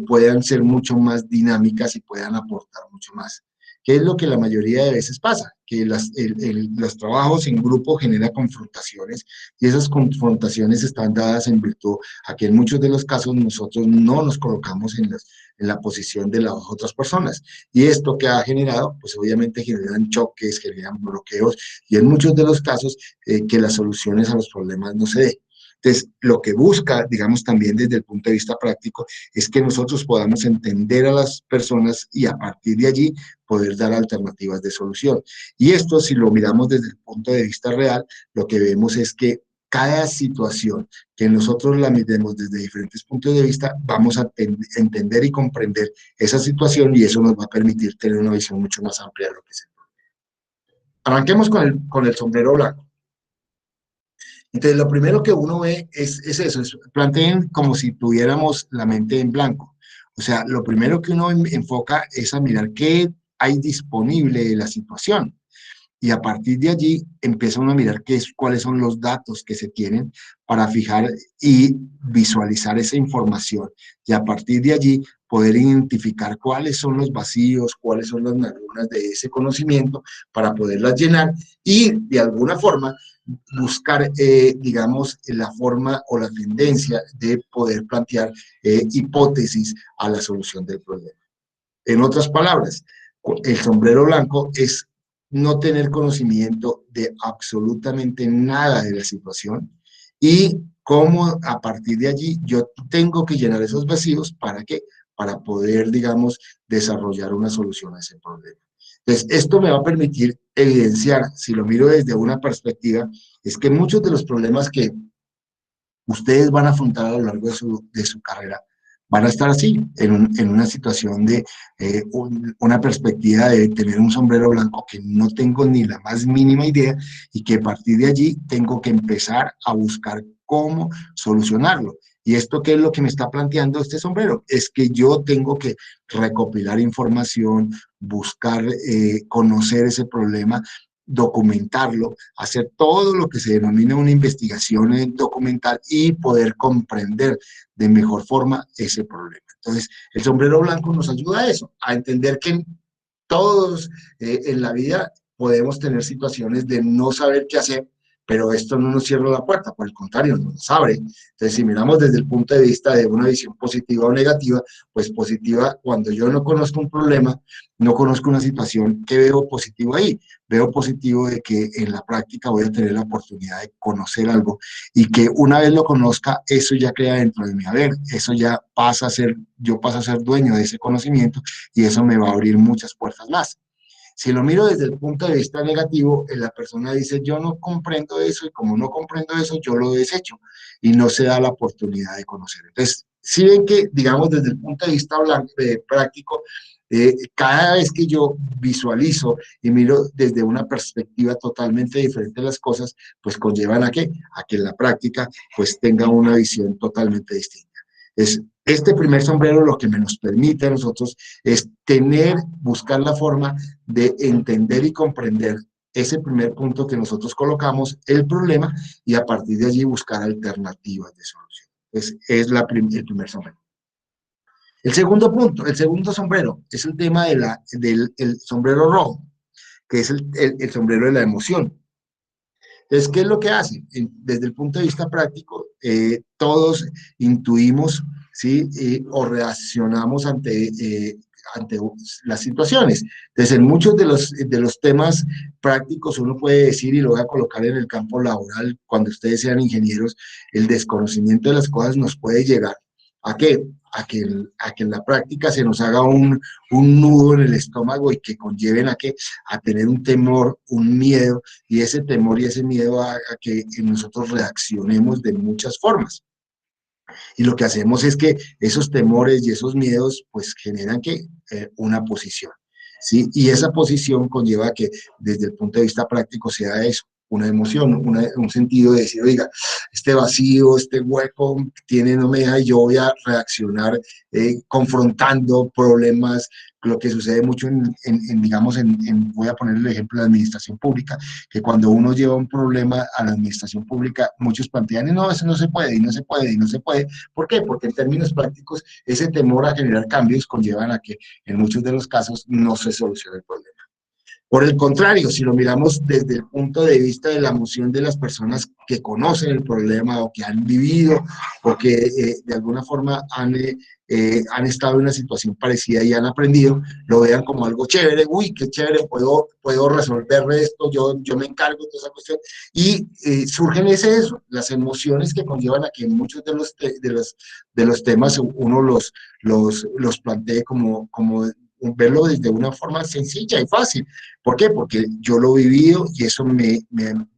Speaker 1: puedan ser mucho más dinámicas y puedan aportar mucho más. ¿Qué es lo que la mayoría de veces pasa? Que los trabajos en grupo generan confrontaciones y esas confrontaciones están dadas en virtud a que en muchos de los casos nosotros no nos colocamos en la posición de las otras personas. Y esto que ha generado, pues obviamente generan choques, generan bloqueos y en muchos de los casos que las soluciones a los problemas no se den. Entonces, lo que busca, digamos, también desde el punto de vista práctico, es que nosotros podamos entender a las personas y a partir de allí poder dar alternativas de solución. Y esto, si lo miramos desde el punto de vista real, lo que vemos es que cada situación que nosotros la miremos desde diferentes puntos de vista, vamos a entender y comprender esa situación y eso nos va a permitir tener una visión mucho más amplia de lo que es el problema. Arranquemos con el sombrero blanco. Entonces, lo primero que uno ve es eso, planteen como si tuviéramos la mente en blanco. O sea, lo primero que uno enfoca es a mirar qué hay disponible de la situación. Y a partir de allí empieza uno a mirar cuáles son los datos que se tienen para fijar y visualizar esa información. Y a partir de allí poder identificar cuáles son los vacíos, cuáles son las lagunas de ese conocimiento para poderlas llenar y de alguna forma buscar, digamos, la forma o la tendencia de poder plantear hipótesis a la solución del problema. En otras palabras, el sombrero blanco es no tener conocimiento de absolutamente nada de la situación y cómo a partir de allí yo tengo que llenar esos vacíos para qué, para poder, digamos, desarrollar una solución a ese problema. Entonces, esto me va a permitir evidenciar, si lo miro desde una perspectiva, es que muchos de los problemas que ustedes van a afrontar a lo largo de su carrera van a estar así, en una situación de una perspectiva de tener un sombrero blanco que no tengo ni la más mínima idea y que a partir de allí tengo que empezar a buscar cómo solucionarlo. ¿Y esto qué es lo que me está planteando este sombrero? Es que yo tengo que recopilar información, buscar, conocer ese problema, documentarlo, hacer todo lo que se denomina una investigación documental y poder comprender de mejor forma ese problema. Entonces, el sombrero blanco nos ayuda a eso, a entender que todos en la vida podemos tener situaciones de no saber qué hacer, pero esto no nos cierra la puerta, por el contrario, nos abre. Entonces, si miramos desde el punto de vista de una visión positiva o negativa, pues positiva, cuando yo no conozco un problema, no conozco una situación, ¿qué veo positivo ahí? Veo positivo de que en la práctica voy a tener la oportunidad de conocer algo y que una vez lo conozca, eso ya queda dentro de mi haber, eso ya pasa a ser, yo paso a ser dueño de ese conocimiento y eso me va a abrir muchas puertas más. Si lo miro desde el punto de vista negativo, la persona dice, yo no comprendo eso y como no comprendo eso, yo lo desecho y no se da la oportunidad de conocer. Entonces, si ven que, digamos, desde el punto de vista práctico, cada vez que yo visualizo y miro desde una perspectiva totalmente diferente de las cosas, pues conllevan a qué? A que en la práctica pues tenga una visión totalmente distinta. Es este primer sombrero lo que nos permite a nosotros es buscar la forma de entender y comprender ese primer punto que nosotros colocamos, el problema, y a partir de allí buscar alternativas de solución. Es el primer sombrero. El segundo punto, el segundo sombrero, es el tema del sombrero rojo, que es el sombrero de la emoción. Entonces, ¿qué es lo que hace? Desde el punto de vista práctico, todos intuimos, ¿sí? O reaccionamos ante las situaciones. Entonces, en muchos de los temas prácticos uno puede decir, y lo voy a colocar en el campo laboral, cuando ustedes sean ingenieros, el desconocimiento de las cosas nos puede llegar. ¿A qué? A que en la práctica se nos haga un nudo en el estómago y que conlleven a tener un temor, un miedo, y ese temor y ese miedo a que nosotros reaccionemos de muchas formas. Y lo que hacemos es que esos temores y esos miedos pues generan una posición, ¿sí? Y esa posición conlleva que desde el punto de vista práctico sea eso, una emoción, un sentido de decir, oiga, este vacío, este hueco que tiene no me deja y yo voy a reaccionar confrontando problemas, lo que sucede mucho digamos, voy a poner el ejemplo de la administración pública, que cuando uno lleva un problema a la administración pública, muchos plantean, no, eso no se puede, y no se puede, y no se puede. ¿Por qué? Porque en términos prácticos, ese temor a generar cambios conllevan a que en muchos de los casos no se solucione el problema. Por el contrario, si lo miramos desde el punto de vista de la emoción de las personas que conocen el problema o que han vivido o que de alguna forma han estado en una situación parecida y han aprendido, lo vean como algo chévere, uy, qué chévere, puedo resolver esto, yo me encargo de esa cuestión, y surgen eso, las emociones que conllevan a que muchos de los temas uno los plantee como verlo desde una forma sencilla y fácil. ¿Por qué? Porque yo lo he vivido y eso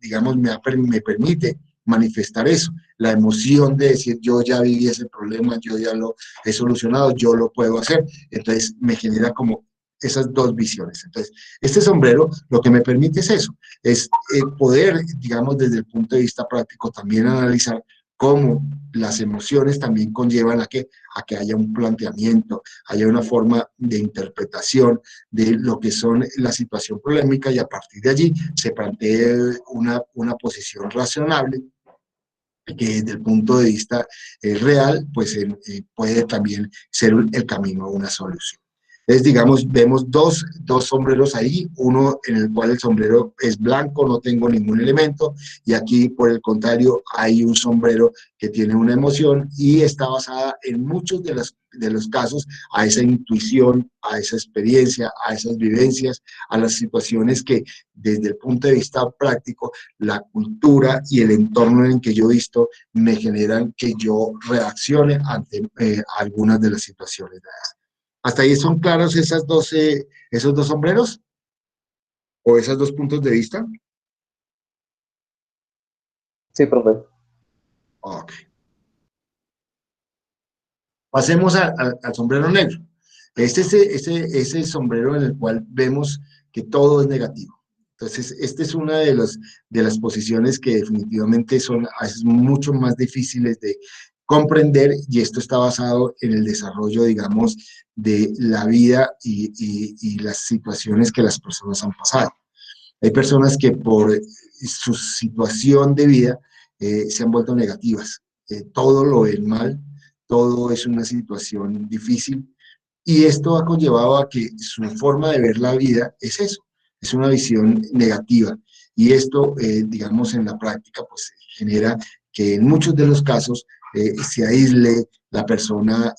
Speaker 1: digamos, me permite manifestar eso, la emoción de decir yo ya viví ese problema, yo ya lo he solucionado, yo lo puedo hacer. Entonces me genera como esas dos visiones. Entonces, este sombrero lo que me permite es eso, es poder, digamos, desde el punto de vista práctico también analizar cómo las emociones también conllevan a que haya un planteamiento, haya una forma de interpretación de lo que son la situación polémica y a partir de allí se plantee una posición razonable que desde el punto de vista real, pues puede también ser el camino a una solución. Entonces, digamos, vemos dos sombreros ahí, uno en el cual el sombrero es blanco, no tengo ningún elemento, y aquí, por el contrario, hay un sombrero que tiene una emoción y está basada en muchos de los casos a esa intuición, a esa experiencia, a esas vivencias, a las situaciones que desde el punto de vista práctico, la cultura y el entorno en que yo he visto me generan que yo reaccione ante algunas de las situaciones dadas. ¿Hasta ahí son claros esos dos sombreros o esos dos puntos de vista?
Speaker 2: Sí, profe.
Speaker 1: Ok. Pasemos al sombrero negro. Ese sombrero en el cual vemos que todo es negativo. Entonces, esta es una de las posiciones que definitivamente son a veces mucho más difíciles de comprender y esto está basado en el desarrollo, digamos, de la vida y las situaciones que las personas han pasado. Hay personas que por su situación de vida se han vuelto negativas. Todo lo ven mal, todo es una situación difícil y esto ha conllevado a que su forma de ver la vida es eso, es una visión negativa. Y esto, digamos, en la práctica, pues genera que en muchos de los casos se aísle la persona,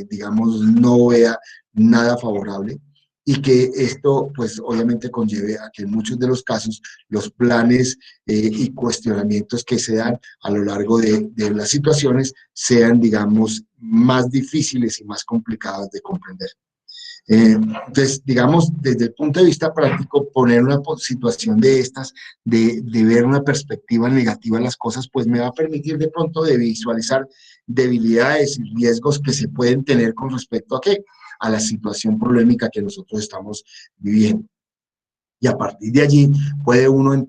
Speaker 1: digamos, no vea nada favorable y que esto, pues obviamente conlleve a que en muchos de los casos los planes y cuestionamientos que se dan a lo largo de las situaciones sean, digamos, más difíciles y más complicadas de comprender. Entonces, digamos, desde el punto de vista práctico, poner una situación de estas, de ver una perspectiva negativa a las cosas, pues me va a permitir de pronto de visualizar debilidades y riesgos que se pueden tener con respecto a qué, a la situación polémica que nosotros estamos viviendo. Y a partir de allí puede uno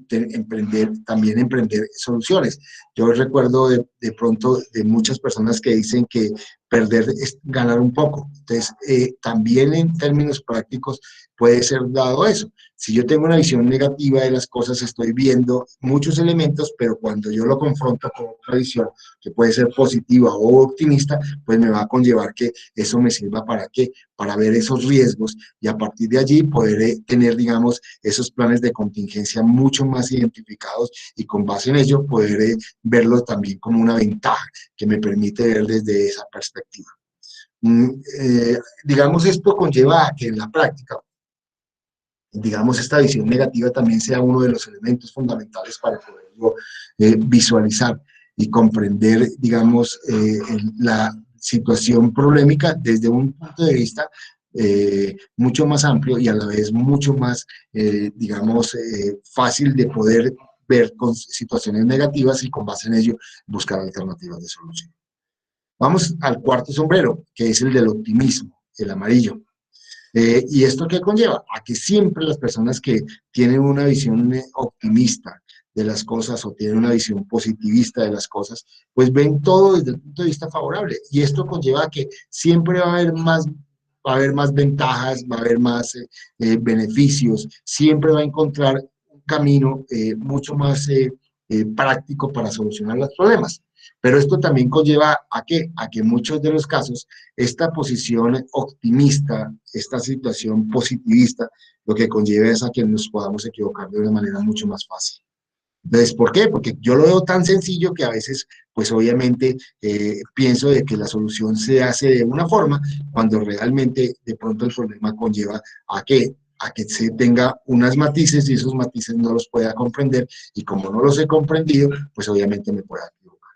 Speaker 1: también emprender soluciones. Yo recuerdo de pronto de muchas personas que dicen que perder es ganar un poco. Entonces, también en términos prácticos puede ser dado eso. Si yo tengo una visión negativa de las cosas, estoy viendo muchos elementos, pero cuando yo lo confronto con otra visión que puede ser positiva o optimista, pues me va a conllevar que eso me sirva para qué, para ver esos riesgos y a partir de allí poder tener, digamos, esos planes de contingencia mucho más identificados y con base en ello poder verlos también como una ventaja que me permite ver desde esa perspectiva. Digamos, esto conlleva a que en la práctica, digamos, esta visión negativa también sea uno de los elementos fundamentales para poderlo visualizar y comprender, digamos, la situación problemática desde un punto de vista mucho más amplio y a la vez mucho más, digamos, fácil de poder ver con situaciones negativas y con base en ello buscar alternativas de solución. Vamos al cuarto sombrero, que es el del optimismo, el amarillo. ¿Y esto qué conlleva? A que siempre las personas que tienen una visión optimista de las cosas o tienen una visión positivista de las cosas, pues ven todo desde el punto de vista favorable. Y esto conlleva a que siempre va a haber más ventajas, va a haber más beneficios, siempre va a encontrar un camino mucho más práctico para solucionar los problemas. Pero esto también conlleva ¿a qué? A que en muchos de los casos esta posición optimista, esta situación positivista, lo que conlleva es a que nos podamos equivocar de una manera mucho más fácil. Entonces, ¿por qué? Porque yo lo veo tan sencillo que a veces, pues obviamente, pienso de que la solución se hace de una forma, cuando realmente de pronto el problema conlleva a que se tenga unas matices y esos matices no los pueda comprender y como no los he comprendido, pues obviamente me pueda equivocar.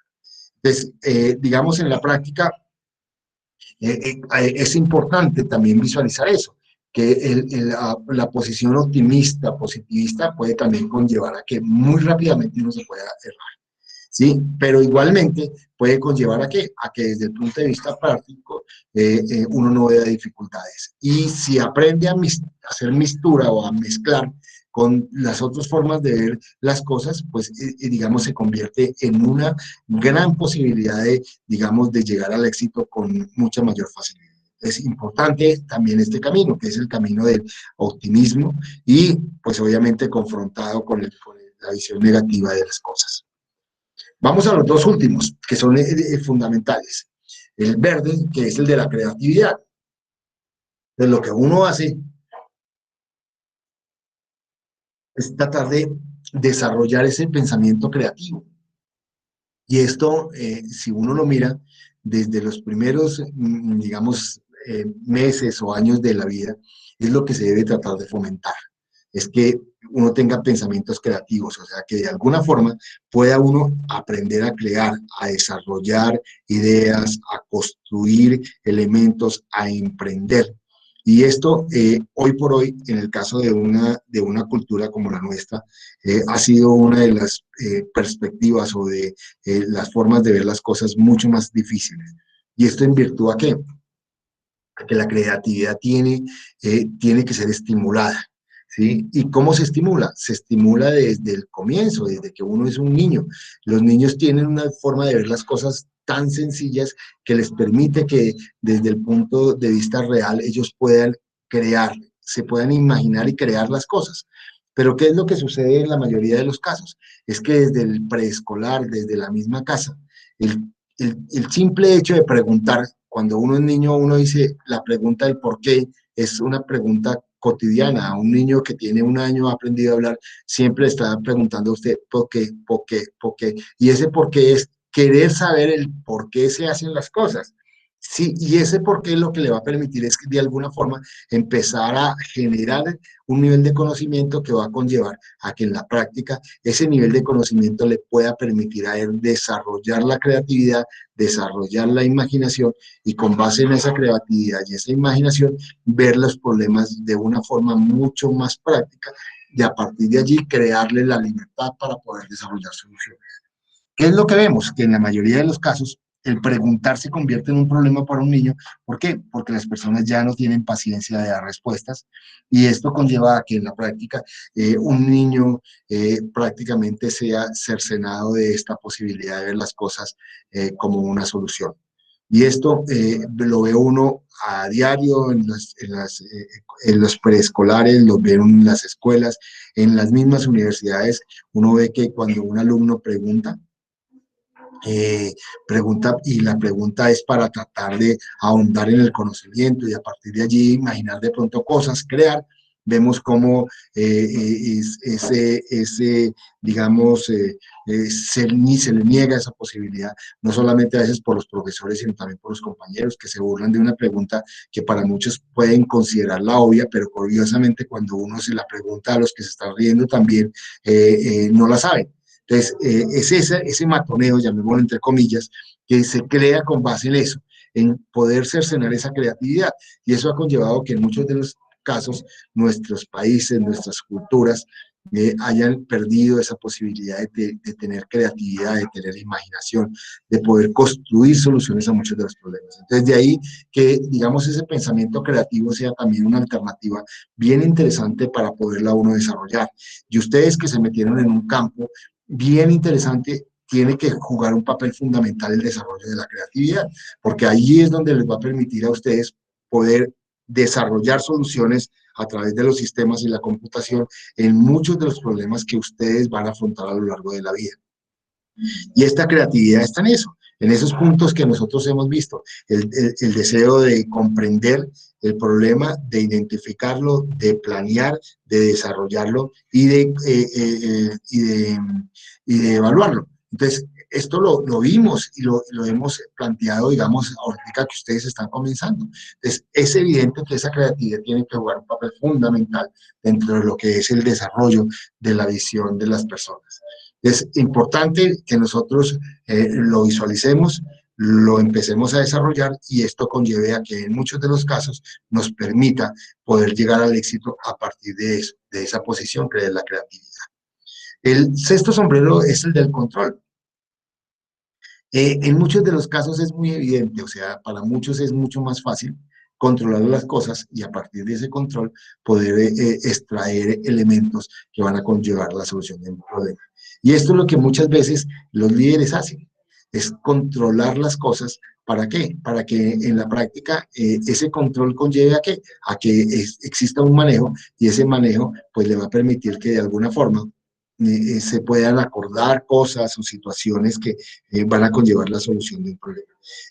Speaker 1: Entonces, digamos en la práctica, es importante también visualizar eso, que la posición optimista, positivista, puede también conllevar a que muy rápidamente uno se pueda errar, ¿sí? Pero igualmente puede conllevar a que desde el punto de vista práctico uno no vea dificultades. Y si aprende a hacer mistura o a mezclar con las otras formas de ver las cosas, pues digamos se convierte en una gran posibilidad de, digamos, de llegar al éxito con mucha mayor facilidad. Es importante también este camino, que es el camino del optimismo y pues obviamente confrontado con la visión negativa de las cosas. Vamos a los dos últimos, que son fundamentales. El verde, que es el de la creatividad. De lo que uno hace es tratar de desarrollar ese pensamiento creativo. Y esto, si uno lo mira, desde los primeros, digamos, meses o años de la vida, es lo que se debe tratar de fomentar. Es que uno tenga pensamientos creativos, o sea, que de alguna forma pueda uno aprender a crear, a desarrollar ideas, a construir elementos, a emprender. Y esto, hoy por hoy, en el caso de una cultura como la nuestra, ha sido una de las perspectivas o de las formas de ver las cosas mucho más difíciles. ¿Y esto en virtud a qué? A que la creatividad tiene que ser estimulada. ¿Sí? ¿Y cómo se estimula? Se estimula desde el comienzo, desde que uno es un niño. Los niños tienen una forma de ver las cosas tan sencillas que les permite que desde el punto de vista real ellos puedan crear, se puedan imaginar y crear las cosas. Pero ¿qué es lo que sucede en la mayoría de los casos? Es que desde el preescolar, desde la misma casa, el simple hecho de preguntar, cuando uno es niño, uno dice, la pregunta del por qué es una pregunta cotidiana. A un niño que tiene un año ha aprendido a hablar, siempre está preguntando a usted por qué, por qué, por qué. Y ese por qué es querer saber el por qué se hacen las cosas. Sí, y ese por qué lo que le va a permitir es que de alguna forma empezar a generar un nivel de conocimiento que va a conllevar a que en la práctica ese nivel de conocimiento le pueda permitir a él desarrollar la creatividad, desarrollar la imaginación y con base en esa creatividad y esa imaginación ver los problemas de una forma mucho más práctica y a partir de allí crearle la libertad para poder desarrollar soluciones. ¿Qué es lo que vemos? Que en la mayoría de los casos el preguntar se convierte en un problema para un niño. ¿Por qué? Porque las personas ya no tienen paciencia de dar respuestas y esto conlleva a que en la práctica un niño prácticamente sea cercenado de esta posibilidad de ver las cosas como una solución. Y esto lo ve uno a diario en los preescolares, lo ve en las escuelas, en las mismas universidades. Uno ve que cuando un alumno pregunta y la pregunta es para tratar de ahondar en el conocimiento y a partir de allí imaginar de pronto cosas, crear. Vemos cómo digamos, se le niega esa posibilidad, no solamente a veces por los profesores, sino también por los compañeros que se burlan de una pregunta que para muchos pueden considerarla obvia, pero curiosamente cuando uno se la pregunta a los que se están riendo también no la saben. Entonces, es ese matoneo, llamémoslo entre comillas, que se crea con base en eso, en poder cercenar esa creatividad. Y eso ha conllevado que en muchos de los casos nuestros países, nuestras culturas, hayan perdido esa posibilidad de tener creatividad, de tener imaginación, de poder construir soluciones a muchos de los problemas. Entonces, de ahí que, digamos, ese pensamiento creativo sea también una alternativa bien interesante para poderla uno desarrollar. Y ustedes que se metieron en un campo bien interesante, tiene que jugar un papel fundamental el desarrollo de la creatividad, porque ahí es donde les va a permitir a ustedes poder desarrollar soluciones a través de los sistemas y la computación en muchos de los problemas que ustedes van a afrontar a lo largo de la vida. Y esta creatividad está en esos puntos que nosotros hemos visto, el deseo de comprender el problema, de identificarlo, de planear, de desarrollarlo y de evaluarlo. Entonces, esto lo vimos y lo hemos planteado, digamos, ahorita que ustedes están comenzando. Entonces, es evidente que esa creatividad tiene que jugar un papel fundamental dentro de lo que es el desarrollo de la visión de las personas. Es importante que nosotros lo visualicemos, lo empecemos a desarrollar y esto conlleve a que en muchos de los casos nos permita poder llegar al éxito a partir de eso, de esa posición que es la creatividad. El sexto sombrero es el del control. En muchos de los casos es muy evidente, o sea, para muchos es mucho más fácil controlar las cosas y a partir de ese control poder extraer elementos que van a conllevar la solución de un problema. Y esto es lo que muchas veces los líderes hacen, es controlar las cosas. ¿Para qué? Para que en la práctica ese control conlleve a qué? A que exista un manejo y ese manejo pues le va a permitir que de alguna forma se puedan acordar cosas o situaciones que van a conllevar la solución de un problema.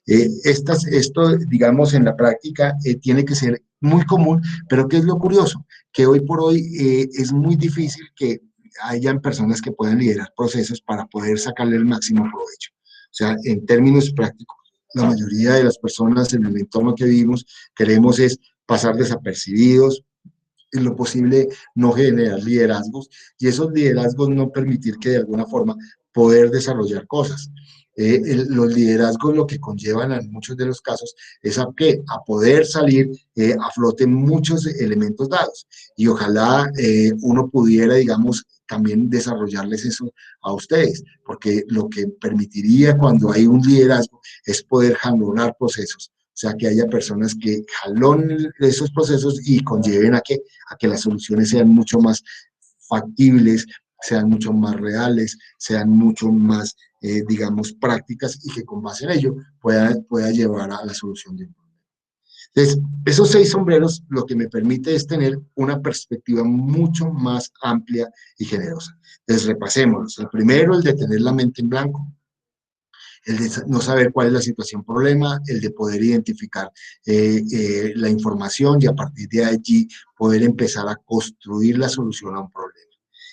Speaker 1: Esto, digamos, en la práctica tiene que ser muy común, pero ¿qué es lo curioso? Que hoy por hoy es muy difícil que hayan personas que puedan liderar procesos para poder sacarle el máximo provecho. O sea, en términos prácticos, la mayoría de las personas en el entorno que vivimos queremos es pasar desapercibidos, en lo posible no generar liderazgos y esos liderazgos no permitir que de alguna forma poder desarrollar cosas. Los liderazgos lo que conllevan en muchos de los casos es a poder salir a flote muchos elementos dados y ojalá uno pudiera, digamos, también desarrollarles eso a ustedes, porque lo que permitiría cuando hay un liderazgo es poder jalonar procesos, o sea, que haya personas que jalonen esos procesos y conlleven a que las soluciones sean mucho más factibles, sean mucho más reales, sean mucho más, digamos, prácticas y que con base en ello pueda llevar a la solución de un problema. Entonces, esos 6 sombreros lo que me permite es tener una perspectiva mucho más amplia y generosa. Entonces, repasémoslos. El primero, el de tener la mente en blanco, el de no saber cuál es la situación problema, el de poder identificar la información y a partir de allí poder empezar a construir la solución a un problema.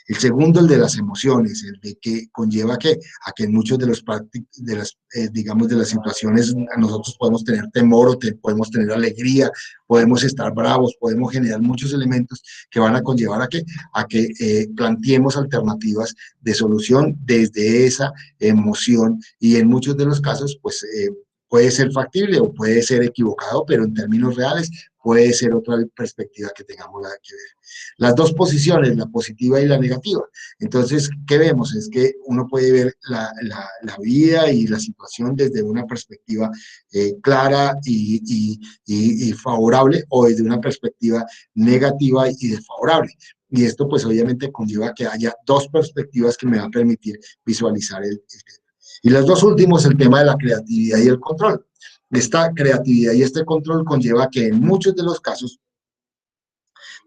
Speaker 1: El segundo, el de las emociones, el de que conlleva a que en muchos de los digamos, de las situaciones nosotros podemos tener temor o podemos tener alegría, podemos estar bravos, podemos generar muchos elementos que van a conllevar a que planteemos alternativas de solución desde esa emoción y en muchos de los casos, pues puede ser factible o puede ser equivocado, pero en términos reales puede ser otra perspectiva que tengamos que ver. Las dos posiciones, la positiva y la negativa. Entonces, ¿qué vemos? Es que uno puede ver la vida y la situación desde una perspectiva clara y favorable o desde una perspectiva negativa y desfavorable. Y esto pues obviamente conlleva que haya dos perspectivas que me van a permitir visualizar el tema. Y los dos últimos, el tema de la creatividad y el control. Esta creatividad y este control conlleva que en muchos de los casos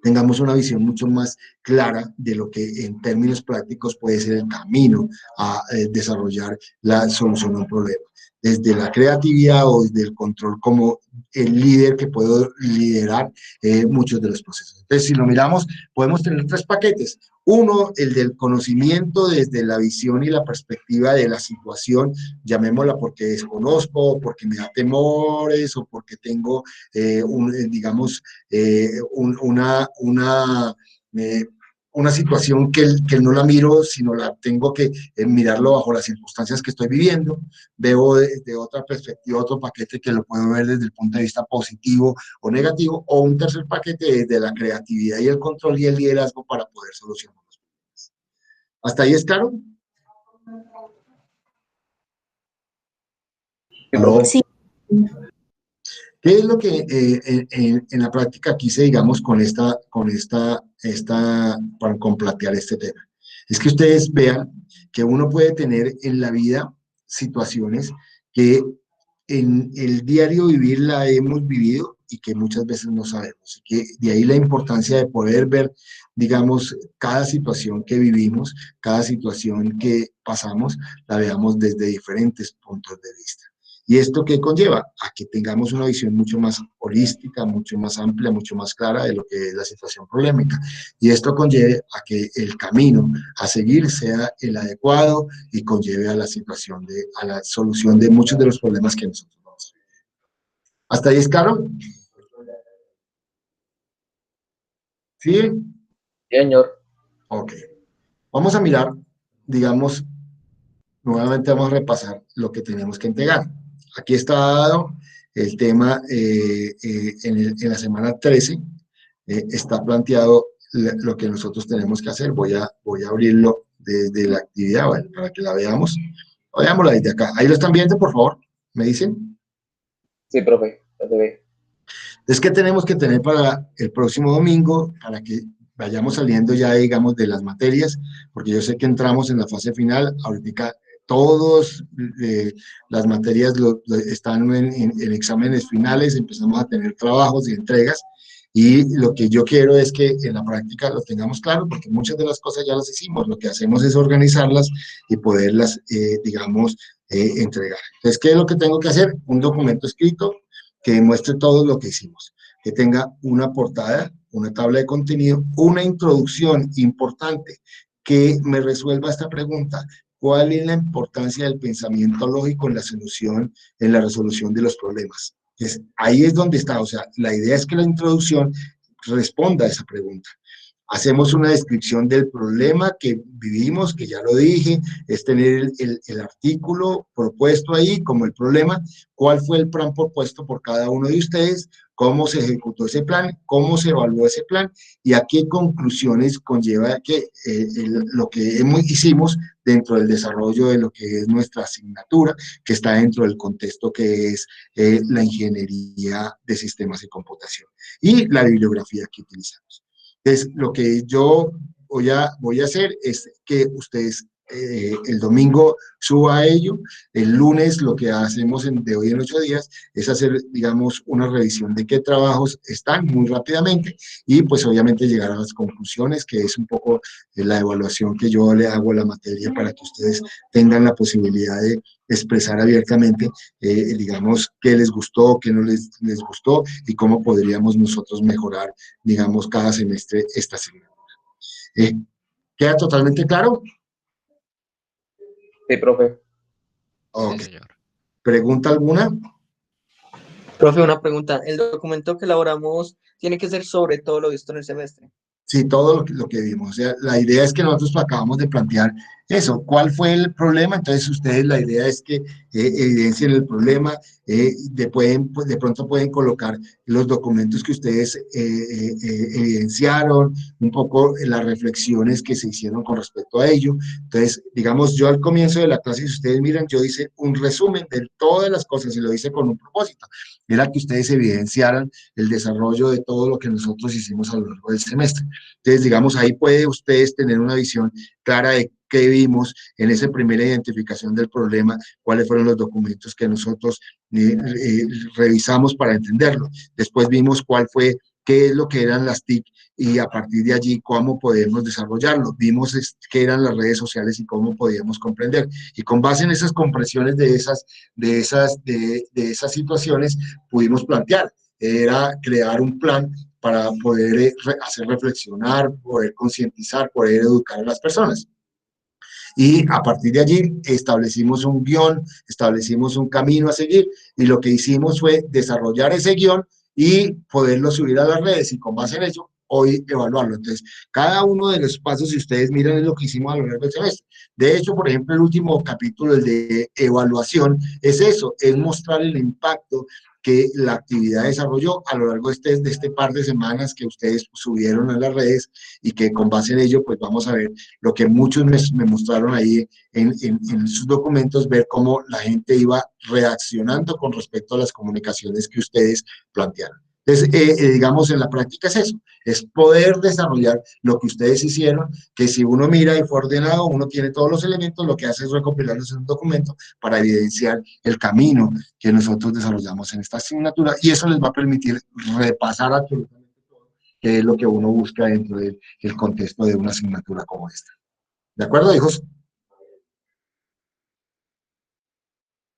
Speaker 1: tengamos una visión mucho más clara de lo que en términos prácticos puede ser el camino a desarrollar la solución a un problema. Desde la creatividad o desde el control como el líder que puedo liderar muchos de los procesos. Entonces, si lo miramos, podemos tener 3 paquetes. Uno, el del conocimiento desde la visión y la perspectiva de la situación, llamémosla porque desconozco, porque me da temores o porque tengo, digamos, una situación que no la miro, sino la tengo que mirarlo bajo las circunstancias que estoy viviendo. Veo desde otra perspectiva, otro paquete que lo puedo ver desde el punto de vista positivo o negativo, o un tercer paquete desde la creatividad y el control y el liderazgo para poder solucionarlos. ¿Hasta ahí es claro? ¿Aló?
Speaker 2: Sí.
Speaker 1: ¿Qué es lo que en la práctica quise, digamos, con plantear este tema? Es que ustedes vean que uno puede tener en la vida situaciones que en el diario vivir la hemos vivido y que muchas veces no sabemos. Y que de ahí la importancia de poder ver, digamos, cada situación que vivimos, cada situación que pasamos, la veamos desde diferentes puntos de vista. ¿Y esto qué conlleva? A que tengamos una visión mucho más holística, mucho más amplia, mucho más clara de lo que es la situación problemática. Y esto conlleve a que el camino a seguir sea el adecuado y conlleve a la situación a la solución de muchos de los problemas que nosotros vamos a ver. ¿Hasta ahí es claro? ¿Sí?
Speaker 2: Señor.
Speaker 1: Ok. Vamos a mirar, digamos, nuevamente vamos a repasar lo que tenemos que entregar. Aquí está dado el tema en la semana 13, está planteado lo que nosotros tenemos que hacer. Voy a abrirlo desde la actividad, bueno, para que la veamos. Veámosla desde acá. ¿Ahí lo están viendo, por favor? ¿Me dicen?
Speaker 2: Sí, profe. Ya te ve.
Speaker 1: Entonces, ¿qué tenemos que tener para el próximo domingo? Para que vayamos saliendo ya, digamos, de las materias, porque yo sé que entramos en la fase final. Ahorita todas las materias están en exámenes finales, empezamos a tener trabajos y entregas, y lo que yo quiero es que en la práctica lo tengamos claro, porque muchas de las cosas ya las hicimos, lo que hacemos es organizarlas y poderlas, digamos, entregar. Entonces, ¿qué es lo que tengo que hacer? Un documento escrito que demuestre todo lo que hicimos, que tenga una portada, una tabla de contenido, una introducción importante que me resuelva esta pregunta: ¿cuál es la importancia del pensamiento lógico en la resolución de los problemas? Ahí es donde está, o sea, la idea es que la introducción responda a esa pregunta. Hacemos una descripción del problema que vivimos, que ya lo dije, es tener el artículo propuesto ahí como el problema, cuál fue el plan propuesto por cada uno de ustedes, cómo se ejecutó ese plan, cómo se evaluó ese plan y a qué conclusiones conlleva lo que hicimos dentro del desarrollo de lo que es nuestra asignatura, que está dentro del contexto que es la ingeniería de sistemas y computación y la bibliografía que utilizamos. Entonces, lo que yo voy a hacer es que ustedes el domingo suba a ello. El lunes lo que hacemos de hoy en 8 días es hacer, digamos, una revisión de qué trabajos están muy rápidamente y pues obviamente llegar a las conclusiones, que es un poco la evaluación que yo le hago a la materia para que ustedes tengan la posibilidad de expresar abiertamente, digamos, qué les gustó, qué no les gustó y cómo podríamos nosotros mejorar, digamos, cada semestre esta asignatura. ¿Queda totalmente claro?
Speaker 2: Sí, profe.
Speaker 1: Ok.
Speaker 3: Sí, señor.
Speaker 1: ¿Pregunta alguna?
Speaker 4: Profe, una pregunta. ¿El documento que elaboramos tiene que ser sobre todo lo visto en el semestre?
Speaker 1: Sí, todo lo que vimos. O sea, la idea es que nosotros acabamos de plantear eso. ¿Cuál fue el problema? Entonces, ustedes, la idea es que evidencien el problema, pues, de pronto pueden colocar los documentos que ustedes evidenciaron, un poco las reflexiones que se hicieron con respecto a ello. Entonces, digamos, yo al comienzo de la clase, si ustedes miran, yo hice un resumen de todas las cosas y lo hice con un propósito. Era que ustedes evidenciaran el desarrollo de todo lo que nosotros hicimos a lo largo del semestre. Entonces, digamos, ahí puede ustedes tener una visión clara de qué vimos en esa primera identificación del problema, cuáles fueron los documentos que nosotros revisamos para entenderlo. Después vimos qué es lo que eran las TIC y a partir de allí cómo podemos desarrollarlo. Vimos qué eran las redes sociales y cómo podíamos comprender. Y con base en esas compresiones de esas situaciones pudimos plantear, era crear un plan para poder hacer reflexionar, poder concientizar, poder educar a las personas. Y a partir de allí establecimos un guión, establecimos un camino a seguir y lo que hicimos fue desarrollar ese guión y poderlo subir a las redes y con base en ello hoy evaluarlo. Entonces, cada uno de los pasos, si ustedes miran, es lo que hicimos a lo largo del semestre. De hecho, por ejemplo, el último capítulo, el de evaluación, es eso, es mostrar el impacto que la actividad desarrolló a lo largo de este par de semanas que ustedes subieron a las redes y que con base en ello, pues vamos a ver lo que muchos me mostraron ahí en sus documentos, ver cómo la gente iba reaccionando con respecto a las comunicaciones que ustedes plantearon. Entonces, digamos, en la práctica es eso, es poder desarrollar lo que ustedes hicieron, que si uno mira y fue ordenado, uno tiene todos los elementos, lo que hace es recopilarlos en un documento para evidenciar el camino que nosotros desarrollamos en esta asignatura, y eso les va a permitir repasar absolutamente todo, que es lo que uno busca dentro del contexto de una asignatura como esta. ¿De acuerdo, hijos?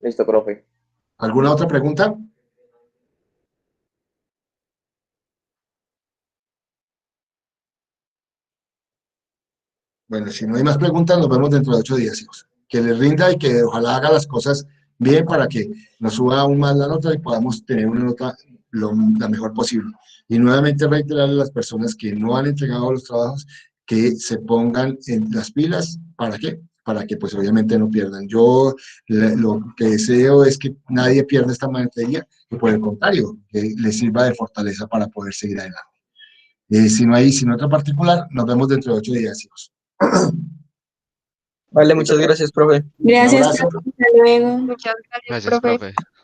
Speaker 2: Listo, profe.
Speaker 1: ¿Alguna otra pregunta? Bueno, si no hay más preguntas, nos vemos dentro de 8 días, hijos. Que les rinda y que ojalá haga las cosas bien para que nos suba aún más la nota y podamos tener una nota la mejor posible. Y nuevamente reiterarle a las personas que no han entregado los trabajos que se pongan en las pilas. ¿Para qué? Para que pues obviamente no pierdan. Yo lo que deseo es que nadie pierda esta materia, que por el contrario, que les sirva de fortaleza para poder seguir adelante. Si no hay sin otra particular, nos vemos dentro de 8 días, hijos.
Speaker 4: Vale, muchas gracias, profe.
Speaker 1: Un
Speaker 5: Gracias,
Speaker 1: abrazo.
Speaker 5: profe. Hasta luego.
Speaker 6: Muchas gracias,
Speaker 3: Gracias,
Speaker 6: profe.
Speaker 3: profe.